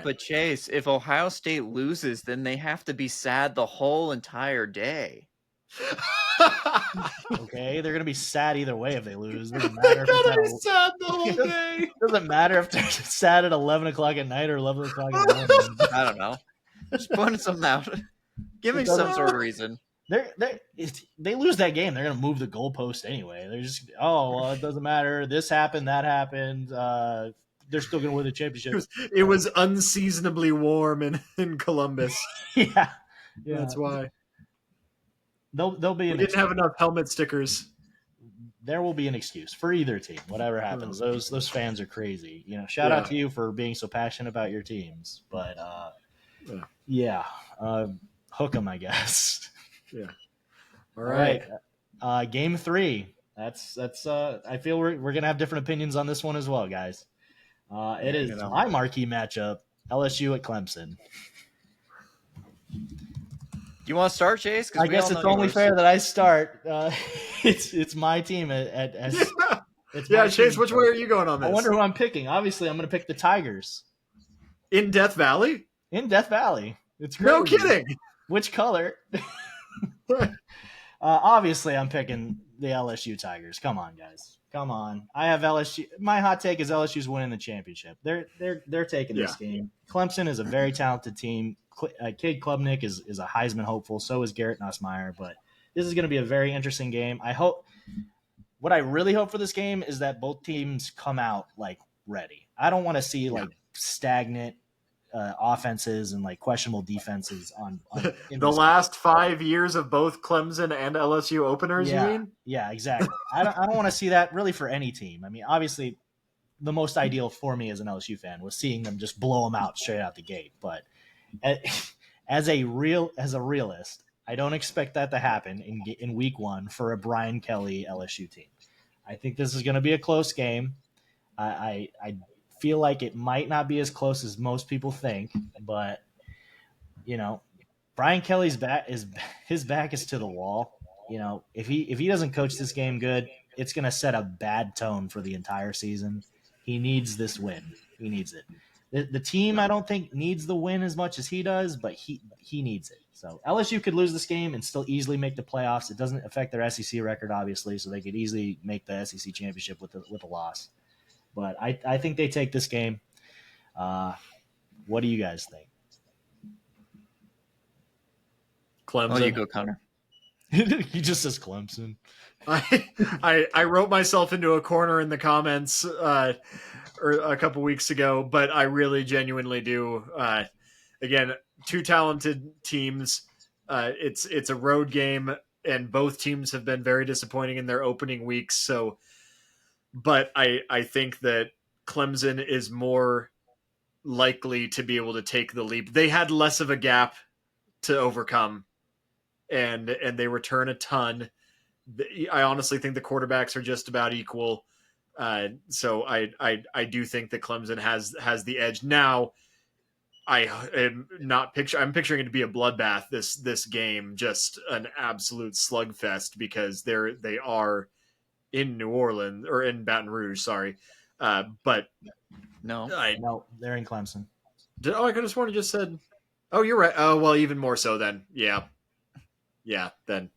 But Chase, if Ohio State loses, then they have to be sad the whole entire day. Okay, they're gonna be sad either way if they lose. Doesn't matter. They're be sad the whole day. Doesn't matter if they're sad at 11 o'clock at night or 11 o'clock in the morning. I don't know. Just pointing something out. Give me some sort of reason. They lose that game, they're gonna move the goalpost anyway. They're just it doesn't matter. This happened, that happened. They're still gonna win the championship. It was unseasonably warm in Columbus. yeah, That's why. They'll be. We didn't have enough helmet stickers. There will be an excuse for either team. Whatever happens, those fans are crazy. Shout out to you for being so passionate about your teams. But hook them, I guess. Yeah. All right. Game 3. That's. I feel we're gonna have different opinions on this one as well, guys. It is my marquee matchup: LSU at Clemson. You want to start, Chase? I guess it's only fair that I start. It's my team at Chase, which way are you going on this? I wonder who I'm picking. Obviously, I'm going to pick the Tigers. In Death Valley? In Death Valley. It's crazy. No kidding. Which color? Obviously, I'm picking the LSU Tigers. Come on, guys. Come on. I have LSU. My hot take is LSU's winning the championship. They're taking this game. Clemson is a very talented team. Cade Klubnik is a Heisman hopeful. So is Garrett Nussmeier. But this is going to be a very interesting game. What I really hope for this game is that both teams come out ready. I don't want to see stagnant offenses and questionable defenses on the last 5 years of both Clemson and LSU openers. Yeah, you mean? Yeah, exactly. I don't want to see that really for any team. I mean, obviously, the most ideal for me as an LSU fan was seeing them just blow them out straight out the gate. But as a realist, I don't expect that to happen in week 1 for a Brian Kelly LSU team. I think this is going to be a close game. I feel like it might not be as close as most people think, but Brian Kelly's back is to the wall. If he doesn't coach this game good, it's going to set a bad tone for the entire season. He needs this win. He needs it. The team, I don't think, needs the win as much as he does, but he needs it. So LSU could lose this game and still easily make the playoffs. It doesn't affect their SEC record, obviously, so they could easily make the SEC championship with a loss. But I think they take this game. What do you guys think? Clemson. Oh, you go, Connor. He just says Clemson. I wrote myself into a corner in the comments or a couple weeks ago, but I really genuinely do. Again, 2 talented teams. It's a road game, and both teams have been very disappointing in their opening weeks. So, but I think that Clemson is more likely to be able to take the leap. They had less of a gap to overcome and they return a ton. I honestly think the quarterbacks are just about equal. So I do think that Clemson has the edge. Now, I am not I'm picturing it to be a bloodbath this game, just an absolute slugfest, because they are in New Orleans, or in Baton Rouge, sorry. But No, No, they're in Clemson. I could have sworn he just said, "Oh, you're right." Oh, well, even more so then. Yeah. Then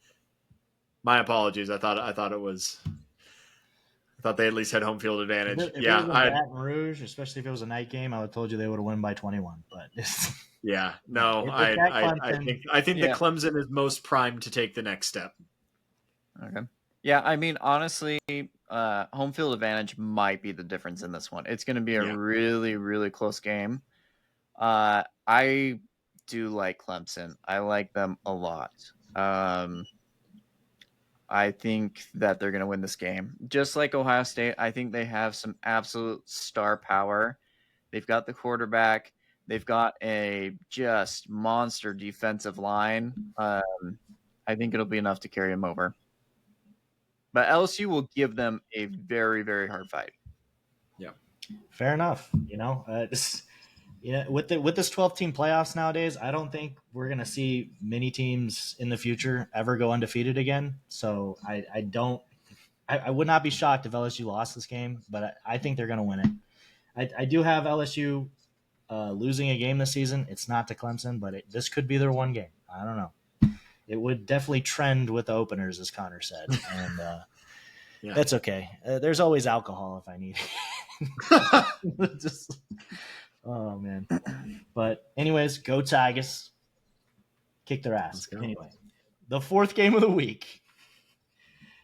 my apologies. I thought it was. I thought they at least had home field advantage. If it was in Baton Rouge, especially if it was a night game, I would have told you they would have won by 21. But yeah, no, I think that Clemson is most primed to take the next step. Okay. Yeah, I mean, honestly, home field advantage might be the difference in this one. It's going to be a really, really close game. I do like Clemson. I like them a lot. I think that they're going to win this game. Just like Ohio State, I think they have some absolute star power. They've got the quarterback. They've got a just monster defensive line. I think it'll be enough to carry them over. But LSU will give them a very, very hard fight. Yeah, fair enough. With this 12-team playoffs nowadays, I don't think we're going to see many teams in the future ever go undefeated again. So I would not be shocked if LSU lost this game, but I think they're going to win it. I do have LSU losing a game this season. It's not to Clemson, but this could be their one game. I don't know. It would definitely trend with the openers, as Connor said, and that's okay. There's always alcohol if I need it. Oh, man. But anyways, go Tigers. Kick their ass. Anyway, the fourth game of the week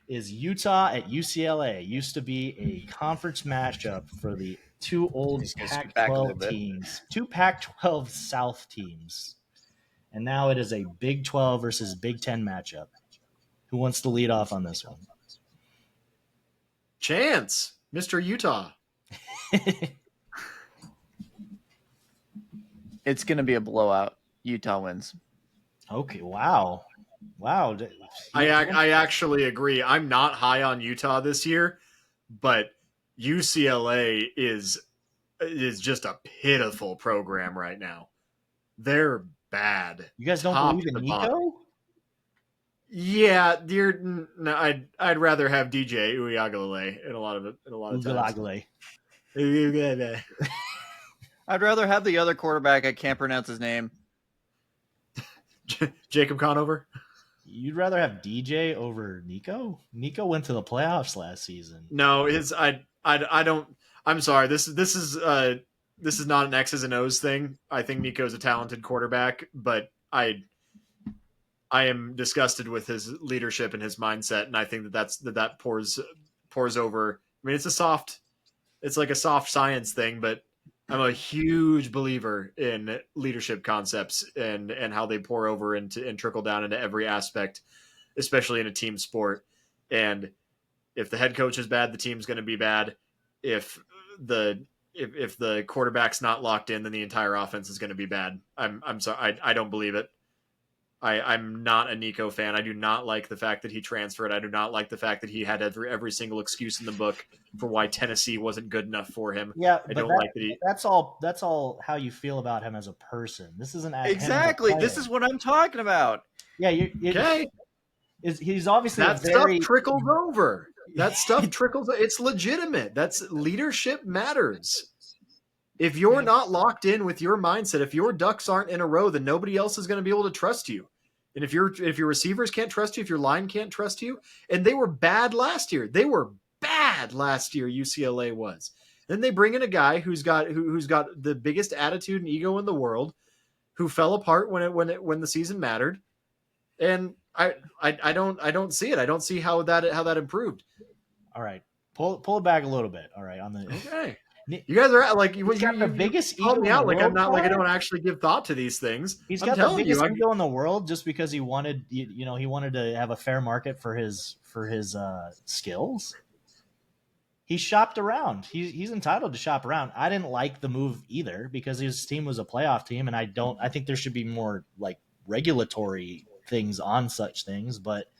is Utah at UCLA. Used to be a conference matchup for the two old Pac-12 teams, two Pac-12 South teams. And now it is a Big 12 versus Big 10 matchup. Who wants to lead off on this one? Chance, Mr. Utah. It's going to be a blowout. Utah wins. Okay, wow. I actually agree. I'm not high on Utah this year, but UCLA is just a pitiful program right now. They're bad. You guys don't believe in Nico? Yeah, I'd rather have DJ Uiagalelei in a lot of times. I'd rather have the other quarterback. I can't pronounce his name. Jacob Conover. You'd rather have DJ over Nico? Nico went to the playoffs last season. No, I don't. I'm sorry. This is not an X's and O's thing. I think Nico's a talented quarterback, but I am disgusted with his leadership and his mindset, and I think that pours over. I mean, it's like a soft science thing, but I'm a huge believer in leadership concepts and how they pour over and trickle down into every aspect, especially in a team sport. And if the head coach is bad, the team's going to be bad. If the quarterback's not locked in, then the entire offense is going to be bad. I'm sorry. I don't believe it. I'm not a Nico fan. I do not like the fact that he transferred. I do not like the fact that he had every single excuse in the book for why Tennessee wasn't good enough for him. Yeah, that's all how you feel about him as a person. This isn't exactly. This is what I'm talking about. Yeah, okay. He's obviously stuff trickles over. That stuff trickles. It's legitimate. That's leadership matters. If you're not locked in with your mindset, if your ducks aren't in a row, then nobody else is going to be able to trust you. And if your receivers can't trust you, if your line can't trust you, and they were bad last year. UCLA was. Then they bring in a guy who's got the biggest attitude and ego in the world, who fell apart when the season mattered. And I don't see it. I don't see how that improved. All right. Pull it back a little bit. All right. Okay. You guys are like you the biggest ego me out like I'm not like I don't actually give thought to these things. He's got the biggest ego in the world just because he wanted he wanted to have a fair market for his skills. He shopped around. He's entitled to shop around. I didn't like the move either because his team was a playoff team, and I think there should be more like regulatory things on such things, but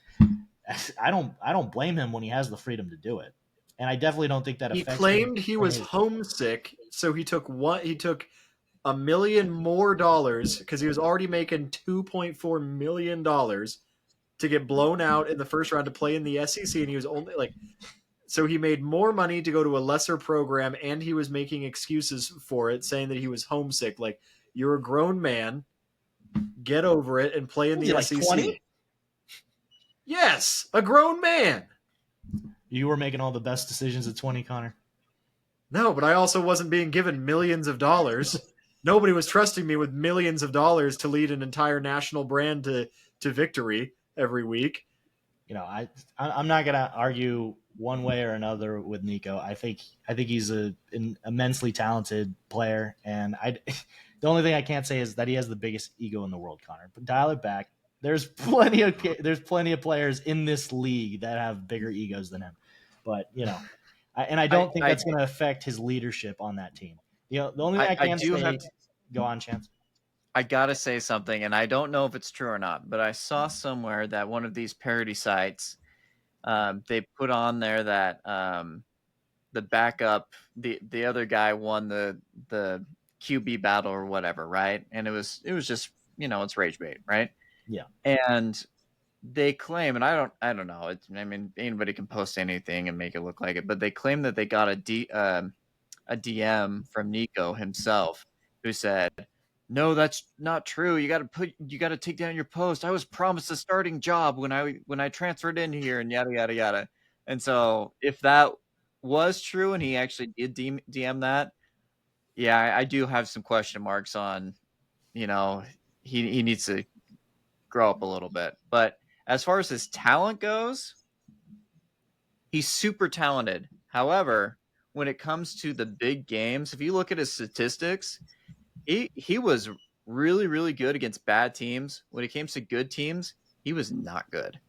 I don't blame him when he has the freedom to do it. And I definitely don't think that He affects claimed him he from was his- homesick, so he took $1 million more because he was already making $2.4 million to get blown out in the first round to play in the SEC, and he was only like, so he made more money to go to a lesser program, and he was making excuses for it, saying that he was homesick. Like, you're a grown man, get over it and play in Was the he like SEC. 20? Yes, a grown man. You were making all the best decisions at 20, Connor. No, but I also wasn't being given millions of dollars. Nobody was trusting me with millions of dollars to lead an entire national brand to victory every week. You know, I'm not gonna argue one way or another with Nico. I think he's an immensely talented player, and the only thing I can't say is that he has the biggest ego in the world, Connor. But dial it back. There's plenty of players in this league that have bigger egos than him. But you know, I don't think that's going to affect his leadership on that team. You know, the only thing I can say. Go on, Chance. I gotta say something, and I don't know if it's true or not, but I saw somewhere that one of these parody sites, they put on there that the backup, the other guy won the QB battle or whatever, right? And it was just, it's rage bait, right? Yeah. And they claim, and I don't know. I mean, anybody can post anything and make it look like it, but they claim that they got a DM from Nico himself who said, "No, that's not true. You got to take down your post. I was promised a starting job when I transferred in here, and yada yada yada." And so, if that was true, and he actually did DM that, yeah, I do have some question marks on, he needs to grow up a little bit. But as far as his talent goes, he's super talented. However, when it comes to the big games, if you look at his statistics, he was really, really good against bad teams. When it came to good teams, he was not good.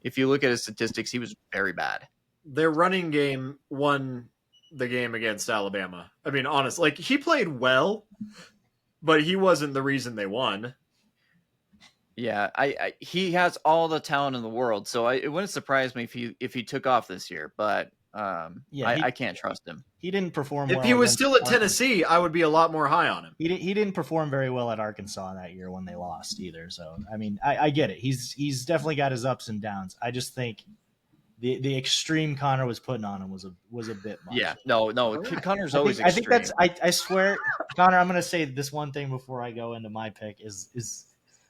If you look at his statistics, he was very bad. Their running game won the game against Alabama. I mean, honestly, like, he played well, but he wasn't the reason they won. Yeah, he has all the talent in the world, so it wouldn't surprise me if he took off this year. But I can't trust him. He didn't perform. If he was still at Tennessee, I would be a lot more high on him. He didn't perform very well at Arkansas that year when they lost either. So I mean, I get it. He's definitely got his ups and downs. I just think the extreme Connor was putting on him was a bit much. Yeah, no, Connor's always extreme. I think that's I swear, Connor. I'm going to say this one thing before I go into my pick is.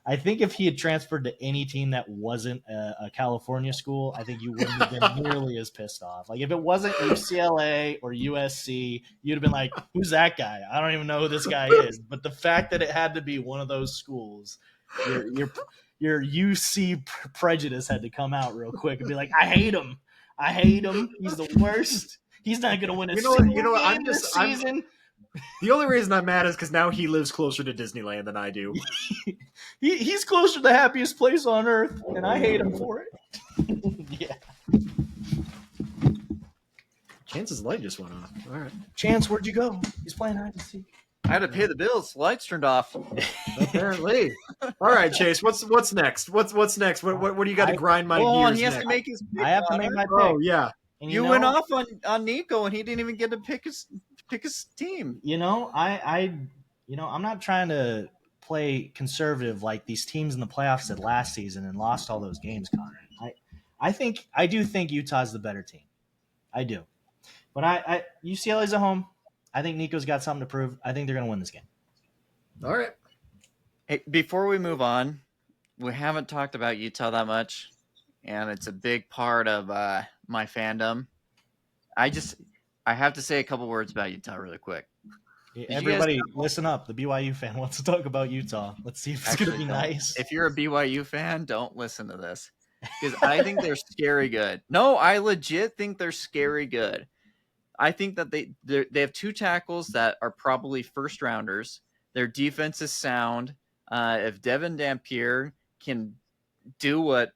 I think if he had transferred to any team that wasn't a California school, I think you wouldn't have been nearly as pissed off. Like if it wasn't UCLA or USC, you'd have been like, "Who's that guy? I don't even know who this guy is." But the fact that it had to be one of those schools, your UC prejudice had to come out real quick and be like, "I hate him. I hate him. He's the worst. He's not going to win a single game this season." The only reason I'm mad is because now he lives closer to Disneyland than I do. He's closer to the happiest place on earth, and I hate him for it. Yeah. Chance's light just went off. All right. Chance, where'd you go? He's playing hide and seek. I had to pay the bills. The lights turned off. Apparently. All right, Chase. What's next? What's next? What do you got to grind my gears? He has next? to make his pick. I have to make my pick. Oh yeah. And you went off on Nico, and he didn't even get to pick his team. You know, I'm not trying to play conservative like these teams in the playoffs did last season and lost all those games, Connor. I do think Utah's the better team. I do. But UCLA's at home. I think Nico's got something to prove. I think they're going to win this game. All right. Hey, before we move on, we haven't talked about Utah that much, and it's a big part of my fandom. I have to say a couple words about Utah really quick. Everybody, listen up. The BYU fan wants to talk about Utah. Let's see if it's going to be nice. If you're a BYU fan, don't listen to this because I think they're scary good. No, I legit think they're scary good. I think that they have two tackles that are probably first rounders. Their defense is sound. If Devin Dampier can do what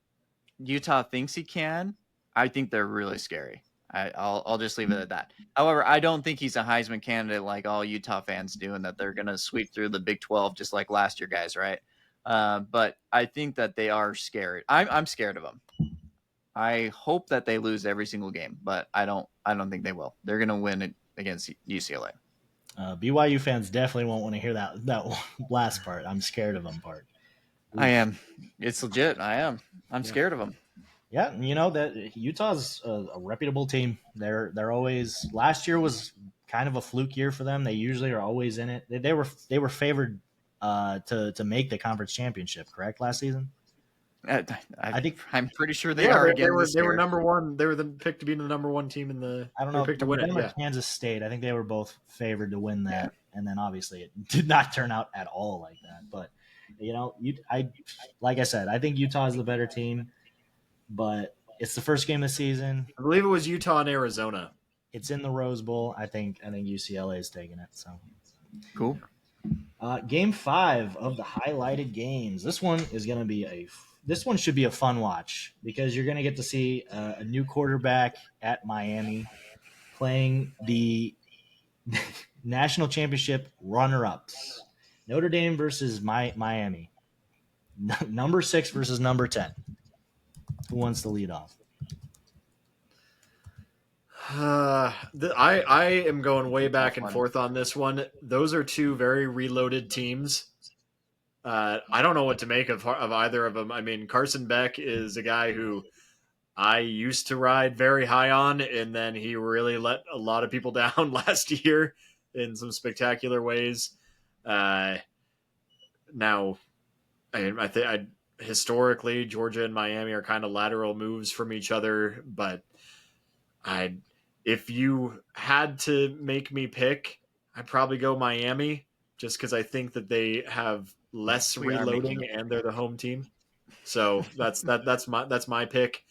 Utah thinks he can, I think they're really scary. I'll just leave it at that. However, I don't think he's a Heisman candidate like all Utah fans do, and that they're going to sweep through the Big 12 just like last year, guys, right? But I think that they are scared. I'm scared of them. I hope that they lose every single game, but I don't think they will. They're going to win it against UCLA. BYU fans definitely won't want to hear that last part. I'm scared of them part. I am. It's legit. I am. I'm scared of them. Yeah, that Utah's a reputable team. They're always. Last year was kind of a fluke year for them. They usually are always in it. They were favored to make the conference championship. Correct, last season. I think I'm pretty sure they are again. They were number one. They were the pick to be the number one team in the. I don't know. Picked to win it. Yeah. Kansas State. I think they were both favored to win that, and then obviously it did not turn out at all like that. But like I said, I think Utah is the better team. But it's the first game of the season. I believe it was Utah and Arizona. It's in the Rose Bowl. I think UCLA is taking it. So cool. Game 5 of the highlighted games. This one should be a fun watch because you're going to get to see a new quarterback at Miami playing the national championship runner-ups. Notre Dame versus Miami. Number 6 versus number 10. Who wants to lead off? I am going way back and forth on this one. Those are two very reloaded teams. I don't know what to make of either of them. I mean, Carson Beck is a guy who I used to ride very high on, and then he really let a lot of people down last year in some spectacular ways. Now, I think historically, Georgia and Miami are kind of lateral moves from each other, but if you had to make me pick, I'd probably go Miami just because I think that they have less reloading and they're the home team. So that's my pick.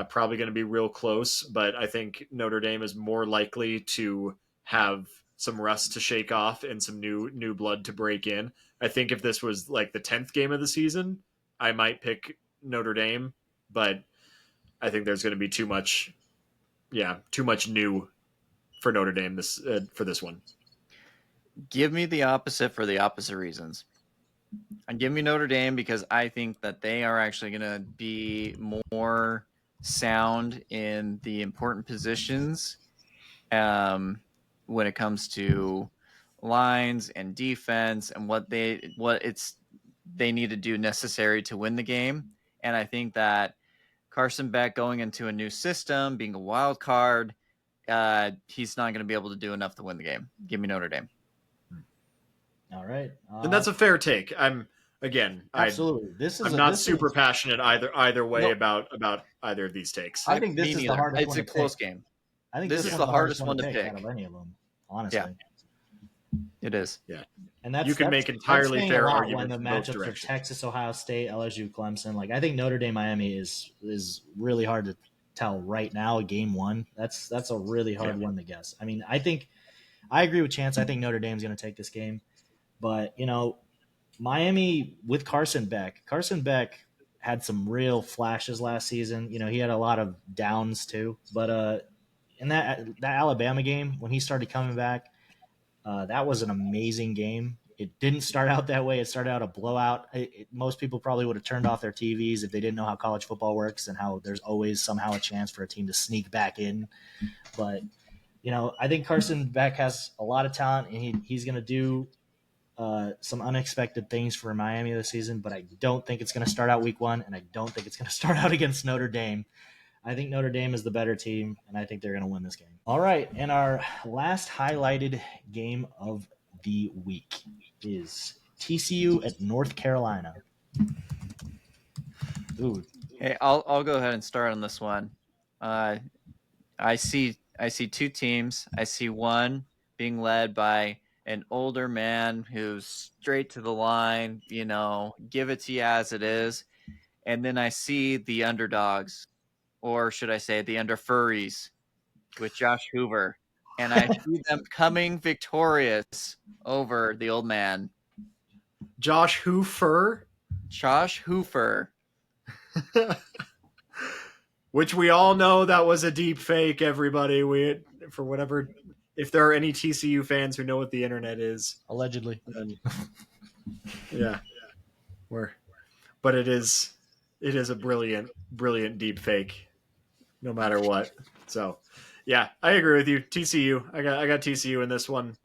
Probably going to be real close, but I think Notre Dame is more likely to have some rust to shake off and some new blood to break in. I think if this was like the 10th game of the season, I might pick Notre Dame, but I think there's going to be too much new for Notre Dame for this one. Give me the opposite for the opposite reasons. And give me Notre Dame because I think that they are actually going to be more sound in the important positions when it comes to lines and defense and what they need to do necessary to win the game. And I think that Carson Beck going into a new system, being a wild card, he's not going to be able to do enough to win the game. Give me Notre Dame. All right. And that's a fair take. Absolutely. I'm not super passionate either way about either of these takes. I think this is the hardest one to pick. It's a close game. I think this is the hardest one to pick out of any of them, honestly. Yeah. It is. Yeah. And you can make entirely fair arguments when the matchups are Texas, Ohio State, LSU, Clemson. Like I think Notre Dame, Miami is really hard to tell right now. Game 1, that's a really hard one to guess. I mean, I agree with Chance. I think Notre Dame's going to take this game, but Miami with Carson Beck had some real flashes last season. He had a lot of downs too, but in that Alabama game when he started coming back. That was an amazing game. It didn't start out that way. It started out a blowout. Most people probably would have turned off their TVs if they didn't know how college football works and how there's always somehow a chance for a team to sneak back in. But, I think Carson Beck has a lot of talent, and he's going to do some unexpected things for Miami this season, but I don't think it's going to start out week 1, and I don't think it's going to start out against Notre Dame. I think Notre Dame is the better team, and I think they're going to win this game. All right, and our last highlighted game of the week is TCU at North Carolina. Ooh. Hey, I'll go ahead and start on this one. I see two teams. I see one being led by an older man who's straight to the line, give it to you as it is. And then I see the underdogs. Or should I say the under furries with Josh Hoover. And I see them coming victorious over the old man. Josh Hoover? Josh Hoover. Which we all know that was a deep fake, everybody. If there are any TCU fans who know what the internet is. Allegedly. Yeah. but it is a brilliant deep fake, no matter what. So, yeah, I agree with you. TCU, I got TCU in this one.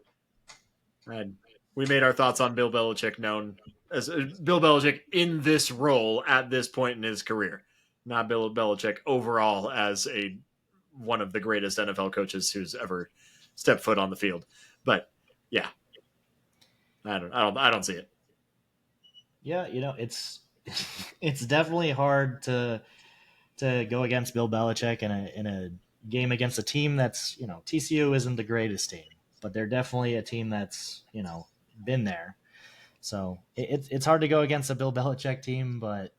And we made our thoughts on Bill Belichick known as Bill Belichick in this role at this point in his career, not Bill Belichick overall as one of the greatest NFL coaches who's ever stepped foot on the field. But yeah, I don't see it. Yeah, it's it's definitely hard to go against Bill Belichick in a game against a team that's, TCU isn't the greatest team, but they're definitely a team that's, been there. So it's hard to go against a Bill Belichick team, but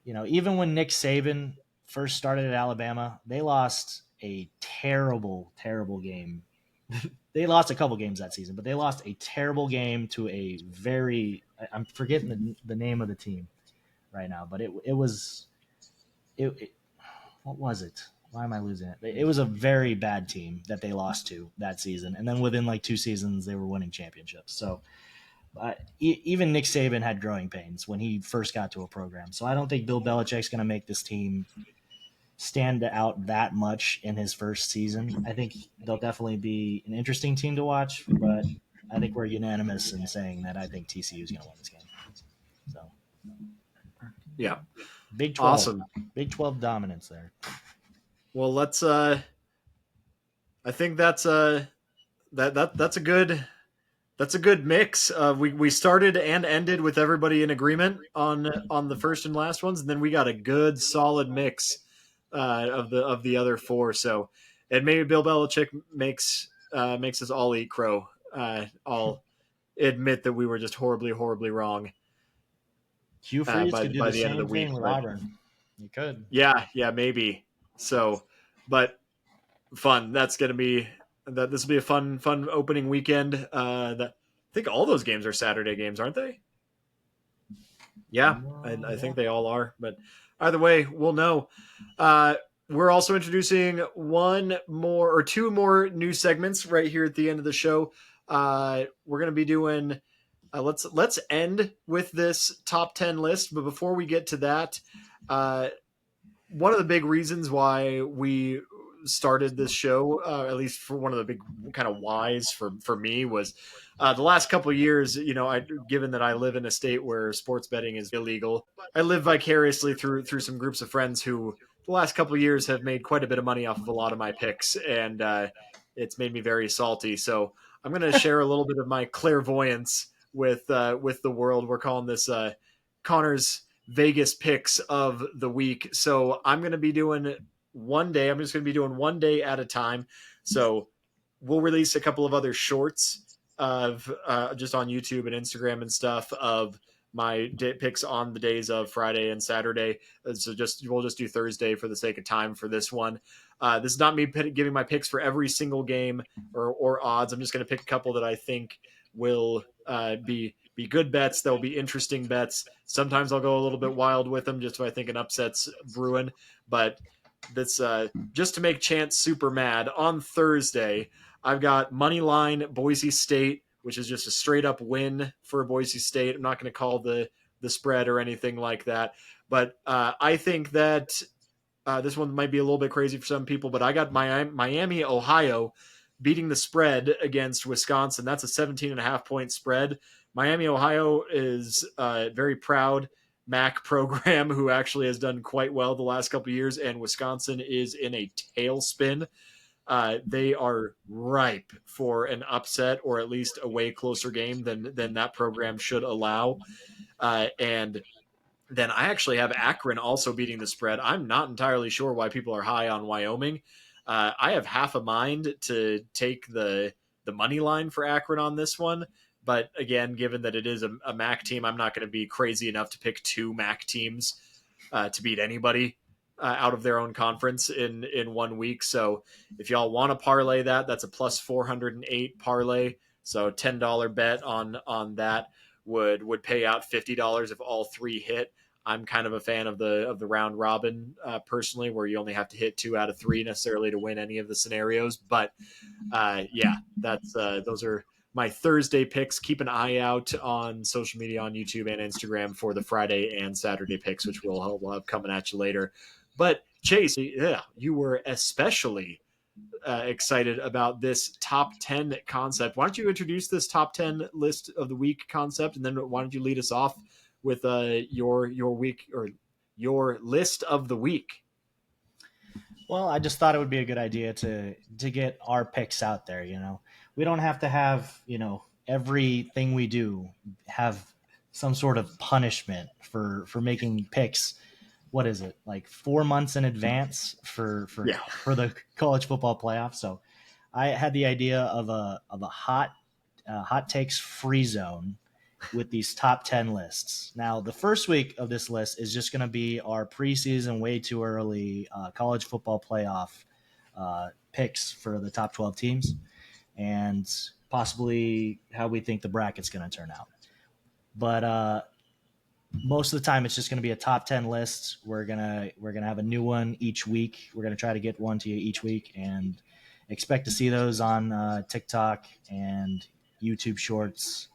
even when Nick Saban first started at Alabama, they lost a terrible, terrible game. They lost a couple games that season, but they lost a terrible game to a I'm forgetting the name of the team right now, but it was what was it? Why am I losing it? It was a very bad team that they lost to that season, and then within like 2 seasons they were winning championships. So even Nick Saban had growing pains when he first got to a program. So I don't think Bill Belichick's going to make this team stand out that much in his first season. I think they'll definitely be an interesting team to watch, but I think we're unanimous in saying that I think TCU is going to win this game. So, yeah, Big 12, awesome. Big 12 dominance there. Well, let's. I think that's that's a good. That's a good mix. We started and ended with everybody in agreement on the first and last ones, and then we got a good solid mix of the other four. So, and maybe Bill Belichick makes us all eat crow. I'll admit that we were just horribly wrong. Hugh Freeze by could do the the end of the same week. thing with Auburn. You could. Yeah, maybe. So, but fun. That's gonna be this will be a fun opening weekend. That I think all those games are Saturday games, aren't they? Yeah, I think they all are. But either way, we'll know. We're also introducing two more new segments right here at the end of the show. We're gonna be doing. Let's end with this top 10 list, but before we get to that, one of the big reasons why we started this show, at least for one of the big kind of whys for me, was the last couple of years. Given that I live in a state where sports betting is illegal, I live vicariously through some groups of friends who the last couple of years have made quite a bit of money off of a lot of my picks, and it's made me very salty. So I'm going to share a little bit of my clairvoyance with the world. We're calling this Connor's Vegas picks of the week. So I'm going to be doing one day. I'm just going to be doing one day at a time. So we'll release a couple of other shorts of just on YouTube and Instagram and stuff of my picks on the days of Friday and Saturday. So we'll just do Thursday for the sake of time for this one. This is not me giving my picks for every single game or odds. I'm just going to pick a couple that I think will be good bets. They'll be interesting bets. Sometimes I'll go a little bit wild with them just so I think an upset's brewing. But that's just to make Chance super mad. On Thursday, I've got money line Boise State, which is just a straight up win for Boise State. I'm not going to call the spread or anything like that. But I think that this one might be a little bit crazy for some people, but I got Miami, Ohio beating the spread against Wisconsin. That's a 17.5 point spread. Miami, Ohio is a very proud MAC program who actually has done quite well the last couple of years, and Wisconsin is in a tailspin. They are ripe for an upset or at least a way closer game than that program should allow. And then I actually have Akron also beating the spread. I'm not entirely sure why people are high on Wyoming. I have half a mind to take the money line for Akron on this one. But again, given that it is a MAC team, I'm not going to be crazy enough to pick two MAC teams to beat anybody out of their own conference in 1 week. So if y'all want to parlay that, that's a plus 408 parlay. So $10 bet on that would pay out $50 if all three hit. I'm kind of a fan of the round robin personally, where you only have to hit 2 out of 3 necessarily to win any of the scenarios. But yeah, that's those are my Thursday picks. Keep an eye out on social media, on YouTube and Instagram, for the Friday and Saturday picks, which we'll have coming at you later. But Chase, yeah, you were especially excited about this top 10 concept. Why don't you introduce this top 10 list of the week concept, and then why don't you lead us off with your week, or your list of the week? Well, I just thought it would be a good idea to get our picks out there. We don't have to have everything we do have some sort of punishment for making picks. What is it, like 4 months in advance for Yeah. for the college football playoff? So I had the idea of a hot takes free zone with these top 10 lists. Now, the first week of this list is just going to be our preseason, way too early college football playoff picks for the top 12 teams, and possibly how we think the bracket's going to turn out. But most of the time, it's just going to be a top 10 list. We're gonna have a new one each week. We're gonna try to get one to you each week, and expect to see those on TikTok and YouTube Shorts,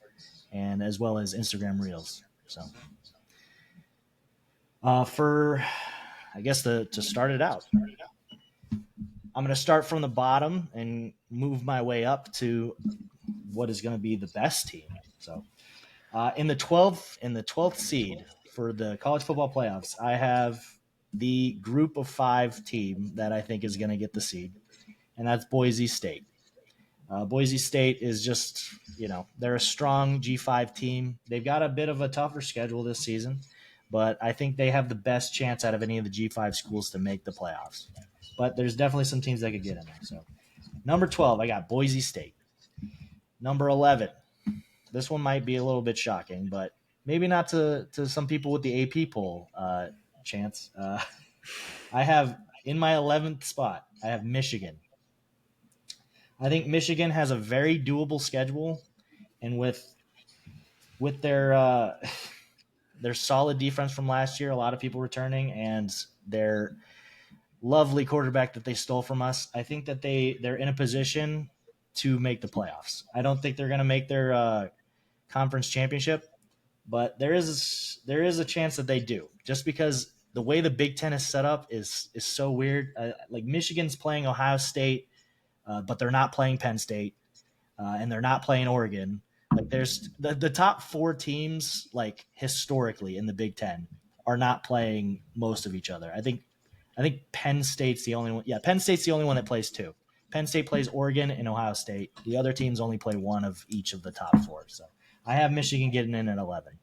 and as well as Instagram Reels. So, I guess to start it out, I'm going to start from the bottom and move my way up to what is going to be the best team. So, in the 12th seed for the college football playoffs, I have the group of 5 team that I think is going to get the seed, and that's Boise State. Boise State is just, they're a strong G5 team. They've got a bit of a tougher schedule this season, but I think they have the best chance out of any of the G5 schools to make the playoffs. But there's definitely some teams that could get in there. So, number 12, I got Boise State. Number 11, this one might be a little bit shocking, but maybe not to some people with the AP poll chance. I have, in my 11th spot, I have Michigan. I think Michigan has a very doable schedule, and with their solid defense from last year, a lot of people returning, and their lovely quarterback that they stole from us, I think that they're in a position to make the playoffs. I don't think they're going to make their conference championship, but there is a chance that they do, just because the way the Big Ten is set up is so weird. Like, Michigan's playing Ohio State, but they're not playing Penn State, and they're not playing Oregon. Like, there's the top 4 teams, like, historically in the Big Ten, are not playing most of each other. I think Penn State's the only one. Yeah, Penn State's the only one that plays 2. Penn State plays Oregon and Ohio State. The other teams only play one of each of the top 4. So I have Michigan getting in at 11.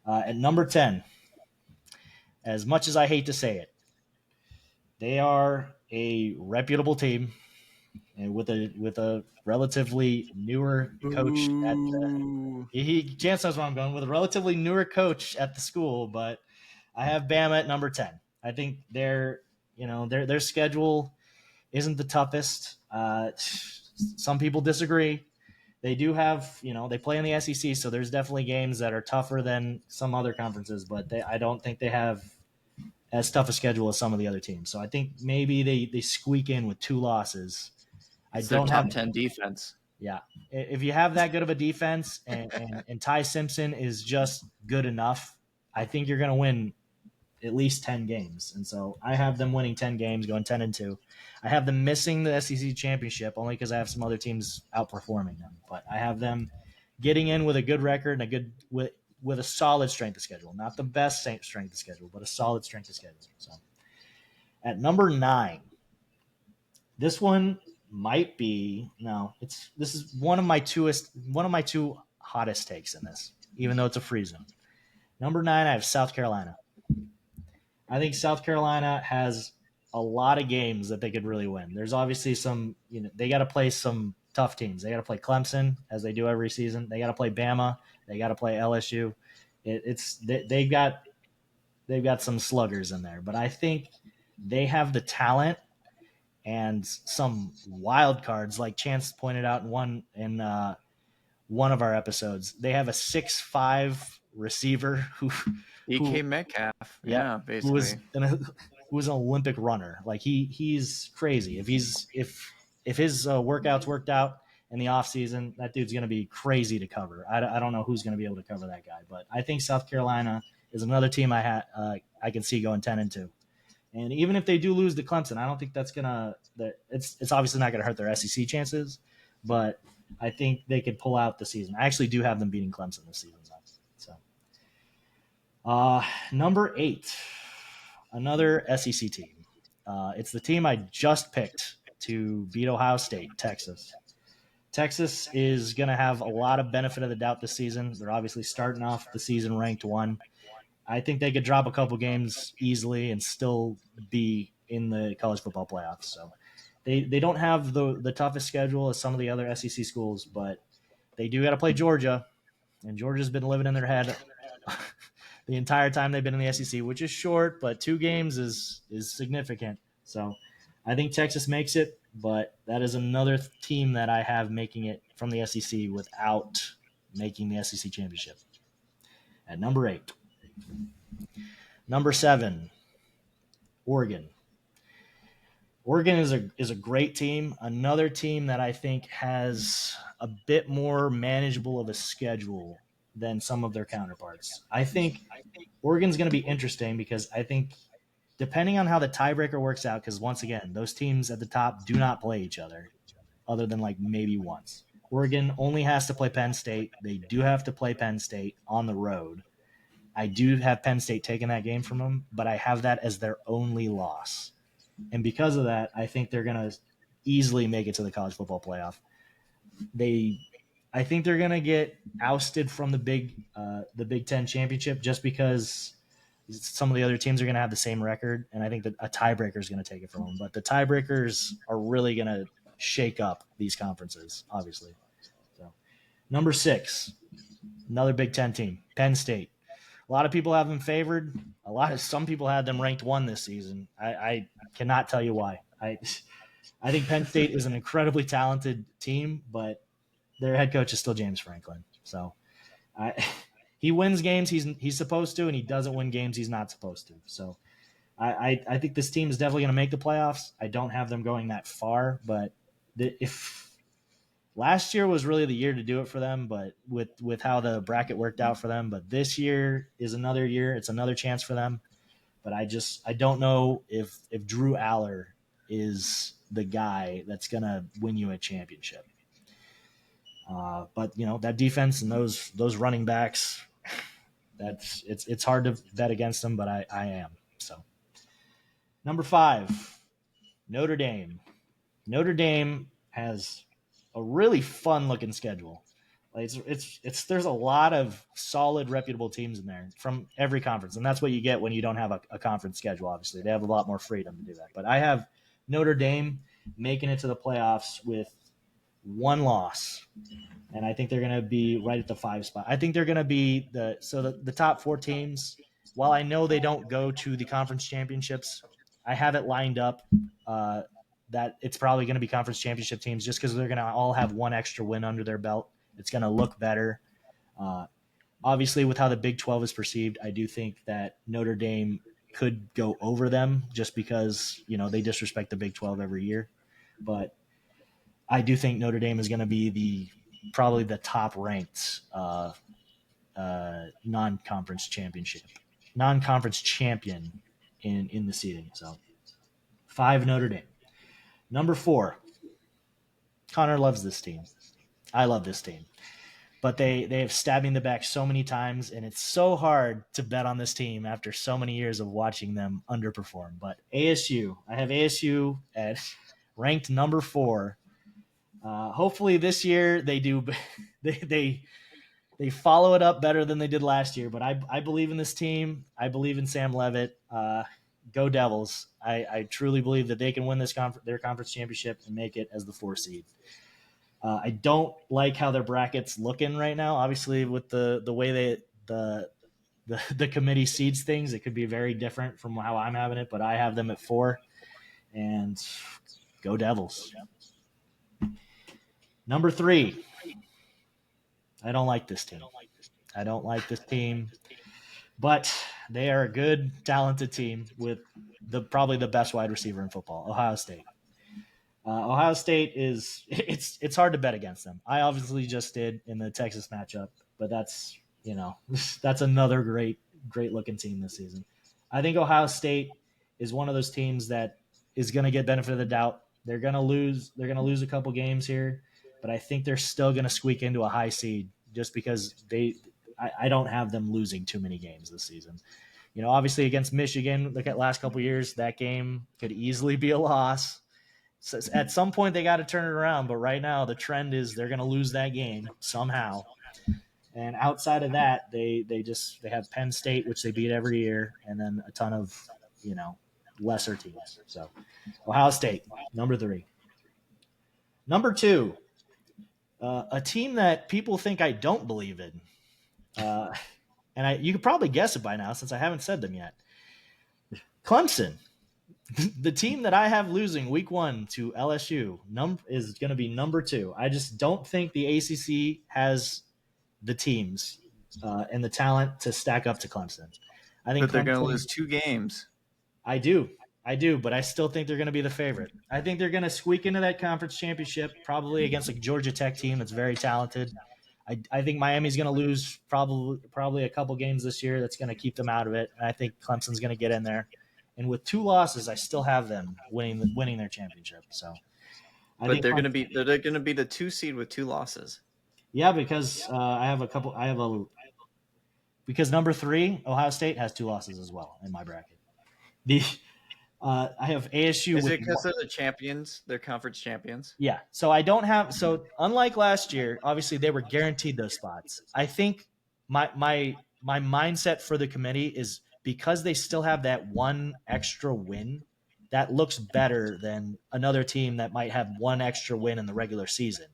At number 10, as much as I hate to say it, they are a reputable team, and with a relatively newer coach at Chance knows where I'm going, with a relatively newer coach at the school, but I have Bama at number 10. I think their schedule isn't the toughest. Some people disagree. They do have, they play in the SEC, so there's definitely games that are tougher than some other conferences, but I don't think they have as tough a schedule as some of the other teams. So I think maybe they squeak in with 2 losses. It's their top 10 defense. Yeah. If you have that good of a defense and Ty Simpson is just good enough, I think you're going to win at least 10 games. And so I have them winning 10 games, going 10-2. I have them missing the SEC championship only because I have some other teams outperforming them. But I have them getting in with a good record and with a solid strength of schedule. Not the best strength of schedule, but a solid strength of schedule. So at number 9, this one might be this is one of my 2 hottest takes in this, even though it's a free zone. Number 9, I have South Carolina. I think South Carolina has a lot of games that they could really win. There's obviously some, they got to play some tough teams. They got to play Clemson, as they do every season. They got to play Bama. They got to play LSU. They've got some sluggers in there, but I think they have the talent and some wild cards, like Chance pointed out in one of our episodes. They have a 6'5" receiver who DK Metcalf, yeah, basically, who was an Olympic runner. Like, he's crazy. If his workouts worked out in the offseason, that dude's going to be crazy to cover. I don't know who's going to be able to cover that guy, but I think South Carolina is another team I can see going 10-2. And even if they do lose to Clemson, I don't think that's gonna. It's obviously not gonna hurt their SEC chances, but I think they could pull out the season. I actually do have them beating Clemson this season, though. So, number 8, another SEC team. It's the team I just picked to beat Ohio State, Texas. Texas is going to have a lot of benefit of the doubt this season. They're obviously starting off the season ranked 1. I think they could drop a couple games easily and still be in the college football playoffs. So they don't have the toughest schedule as some of the other SEC schools, but they do got to play Georgia, and Georgia's been living in their head the entire time they've been in the SEC, which is short, but 2 games is significant. So I think Texas makes it, but that is another team that I have making it from the SEC without making the SEC championship. At number 8. Number 7, Oregon. Oregon is a great team. Another team that I think has a bit more manageable of a schedule than some of their counterparts. I think Oregon's going to be interesting because I think depending on how the tiebreaker works out, because once again, those teams at the top do not play each other than like maybe once. Oregon only has to play Penn State. They do have to play Penn State on the road. I do have Penn State taking that game from them, but I have that as their only loss. And because of that, I think they're going to easily make it to the college football playoff. I think they're going to get ousted from the Big Ten championship just because some of the other teams are going to have the same record, and I think that a tiebreaker is going to take it from them. But the tiebreakers are really going to shake up these conferences, obviously. So, number 6, another Big Ten team, Penn State. A lot of people have them favored. Some people had them ranked 1 this season. I cannot tell you why. I think Penn State is an incredibly talented team, but their head coach is still James Franklin. So he wins games he's supposed to, and he doesn't win games he's not supposed to. So I think this team is definitely going to make the playoffs. I don't have them going that far, but if last year was really the year to do it for them, but with how the bracket worked out for them. But this year is another year. It's another chance for them. But I don't know if Drew Aller is the guy that's going to win you a championship. But that defense and those running backs, it's hard to bet against them, but I am. So number 5, Notre Dame. Notre Dame has a really fun looking schedule. Like there's a lot of solid, reputable teams in there from every conference, and that's what you get when you don't have a conference schedule. Obviously, they have a lot more freedom to do that. But I have Notre Dame making it to the playoffs with 1 loss, and I think they're going to be right at the 5 spot. I think they're going to be the top 4 teams. While I know they don't go to the conference championships, I have it lined up that it's probably going to be conference championship teams just because they're going to all have 1 extra win under their belt. It's going to look better. Obviously, with how the Big 12 is perceived, I do think that Notre Dame could go over them just because they disrespect the Big 12 every year. But I do think Notre Dame is going to be probably the top ranked non-conference champion in the seeding. So 5, Notre Dame. Number 4, Connor loves this team. I love this team. But they have stabbed me in the back so many times, and it's so hard to bet on this team after so many years of watching them underperform. But ASU, I have ASU at ranked number 4. Hopefully this year they do they follow it up better than they did last year. But I believe in this team. I believe in Sam Levitt. Go Devils. I truly believe that they can win their conference championship and make it as the 4 seed. I don't like how their bracket's looking right now. Obviously, with the way the committee seeds things, it could be very different from how I'm having it. But I have them at 4, and go Devils. Number 3, I don't like this team. But they are a good, talented team with probably the best wide receiver in football, Ohio State. Ohio State it's hard to bet against them. I obviously just did in the Texas matchup, but that's that's another great looking team this season. I think Ohio State is one of those teams that is going to get benefit of the doubt. They're going to lose. They're going to lose a couple games here, but I think they're still going to squeak into a high seed just because I don't have them losing too many games this season. Obviously against Michigan, look at last couple years, that game could easily be a loss. So at some point they got to turn it around, but right now the trend is they're going to lose that game somehow. And outside of that, they have Penn State, which they beat every year, and then a ton of lesser teams. So Ohio State, number 3. Number 2, a team that people think I don't believe in, and you could probably guess it by now since I haven't said them yet. Clemson. The team that I have losing week 1 to LSU is going to be number 2. I just don't think the ACC has the teams and the talent to stack up to Clemson. I think but they're going to lose 2 games. I do, but I still think they're going to be the favorite. I think they're going to squeak into that conference championship, probably against a Georgia Tech team that's very talented. I think Miami's going to lose probably a couple games this year. That's going to keep them out of it. And I think Clemson's going to get in there. And with 2 losses, I still have them winning their championship. So, but they're going to be the 2 seed with 2 losses. Yeah, because because number 3, Ohio State has 2 losses as well in my bracket. I have ASU. Is it because they're the champions? They're conference champions. Yeah. So I don't have. So unlike last year, obviously they were guaranteed those spots. I think my mindset for the committee is because they still have that one extra win, that looks better than another team that might have one extra win in the regular season.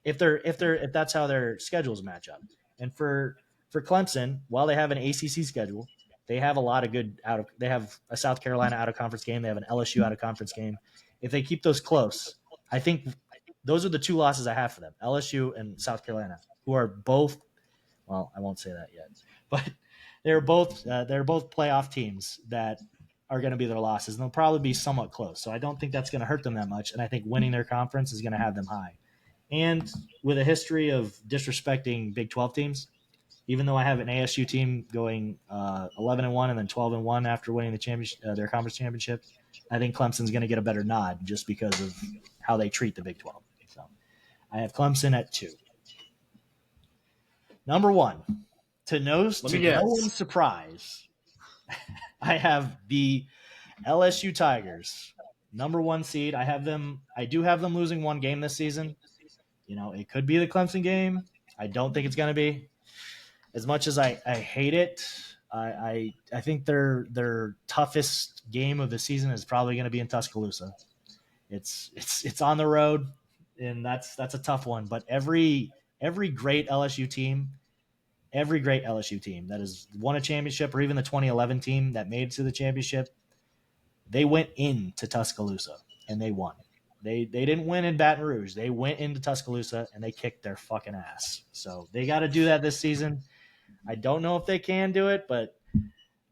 If that's how their schedules match up. And for Clemson, while they have an ACC schedule, they have a lot of good they have a South Carolina out of conference game. They have an LSU out of conference game. If they keep those close, I think those are the 2 losses I have for them, LSU and South Carolina, who are both, well, I won't say that yet, but they're both playoff teams that are going to be their losses, and they'll probably be somewhat close. So I don't think that's going to hurt them that much, and I think winning their conference is going to have them high. And with a history of disrespecting Big 12 teams, even though I have an ASU team going 11-1 and then 12-1 after winning the championship, their conference championship, I think Clemson's going to get a better nod just because of how they treat the Big 12. So I have Clemson at 2. Number 1, to no one's surprise, I have the LSU Tigers, number 1 seed. I do have them losing 1 game this season. It could be the Clemson game. I don't think it's going to be. As much as I hate it, I think their toughest game of the season is probably going to be in Tuscaloosa. It's on the road, and that's a tough one. But every great LSU team that has won a championship, or even the 2011 team that made it to the championship, they went into Tuscaloosa and they won. They didn't win in Baton Rouge. They went into Tuscaloosa and they kicked their fucking ass. So they got to do that this season. I don't know if they can do it, but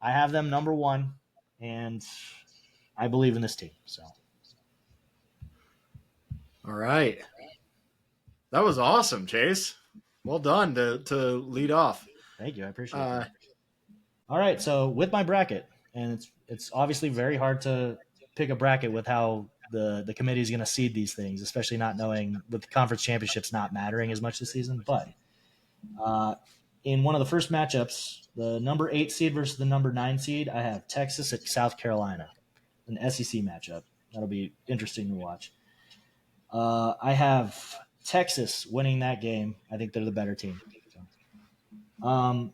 I have them number 1, and I believe in this team. So, all right, that was awesome, Chase. Well done to lead off. Thank you, I appreciate it. All right, so with my bracket, and it's obviously very hard to pick a bracket with how the committee is going to seed these things, especially not knowing with the conference championships not mattering as much this season, but. In one of the first matchups, the number 8 seed versus the number 9 seed, I have Texas at South Carolina, an SEC matchup. That'll be interesting to watch. I have Texas winning that game. I think they're the better team. For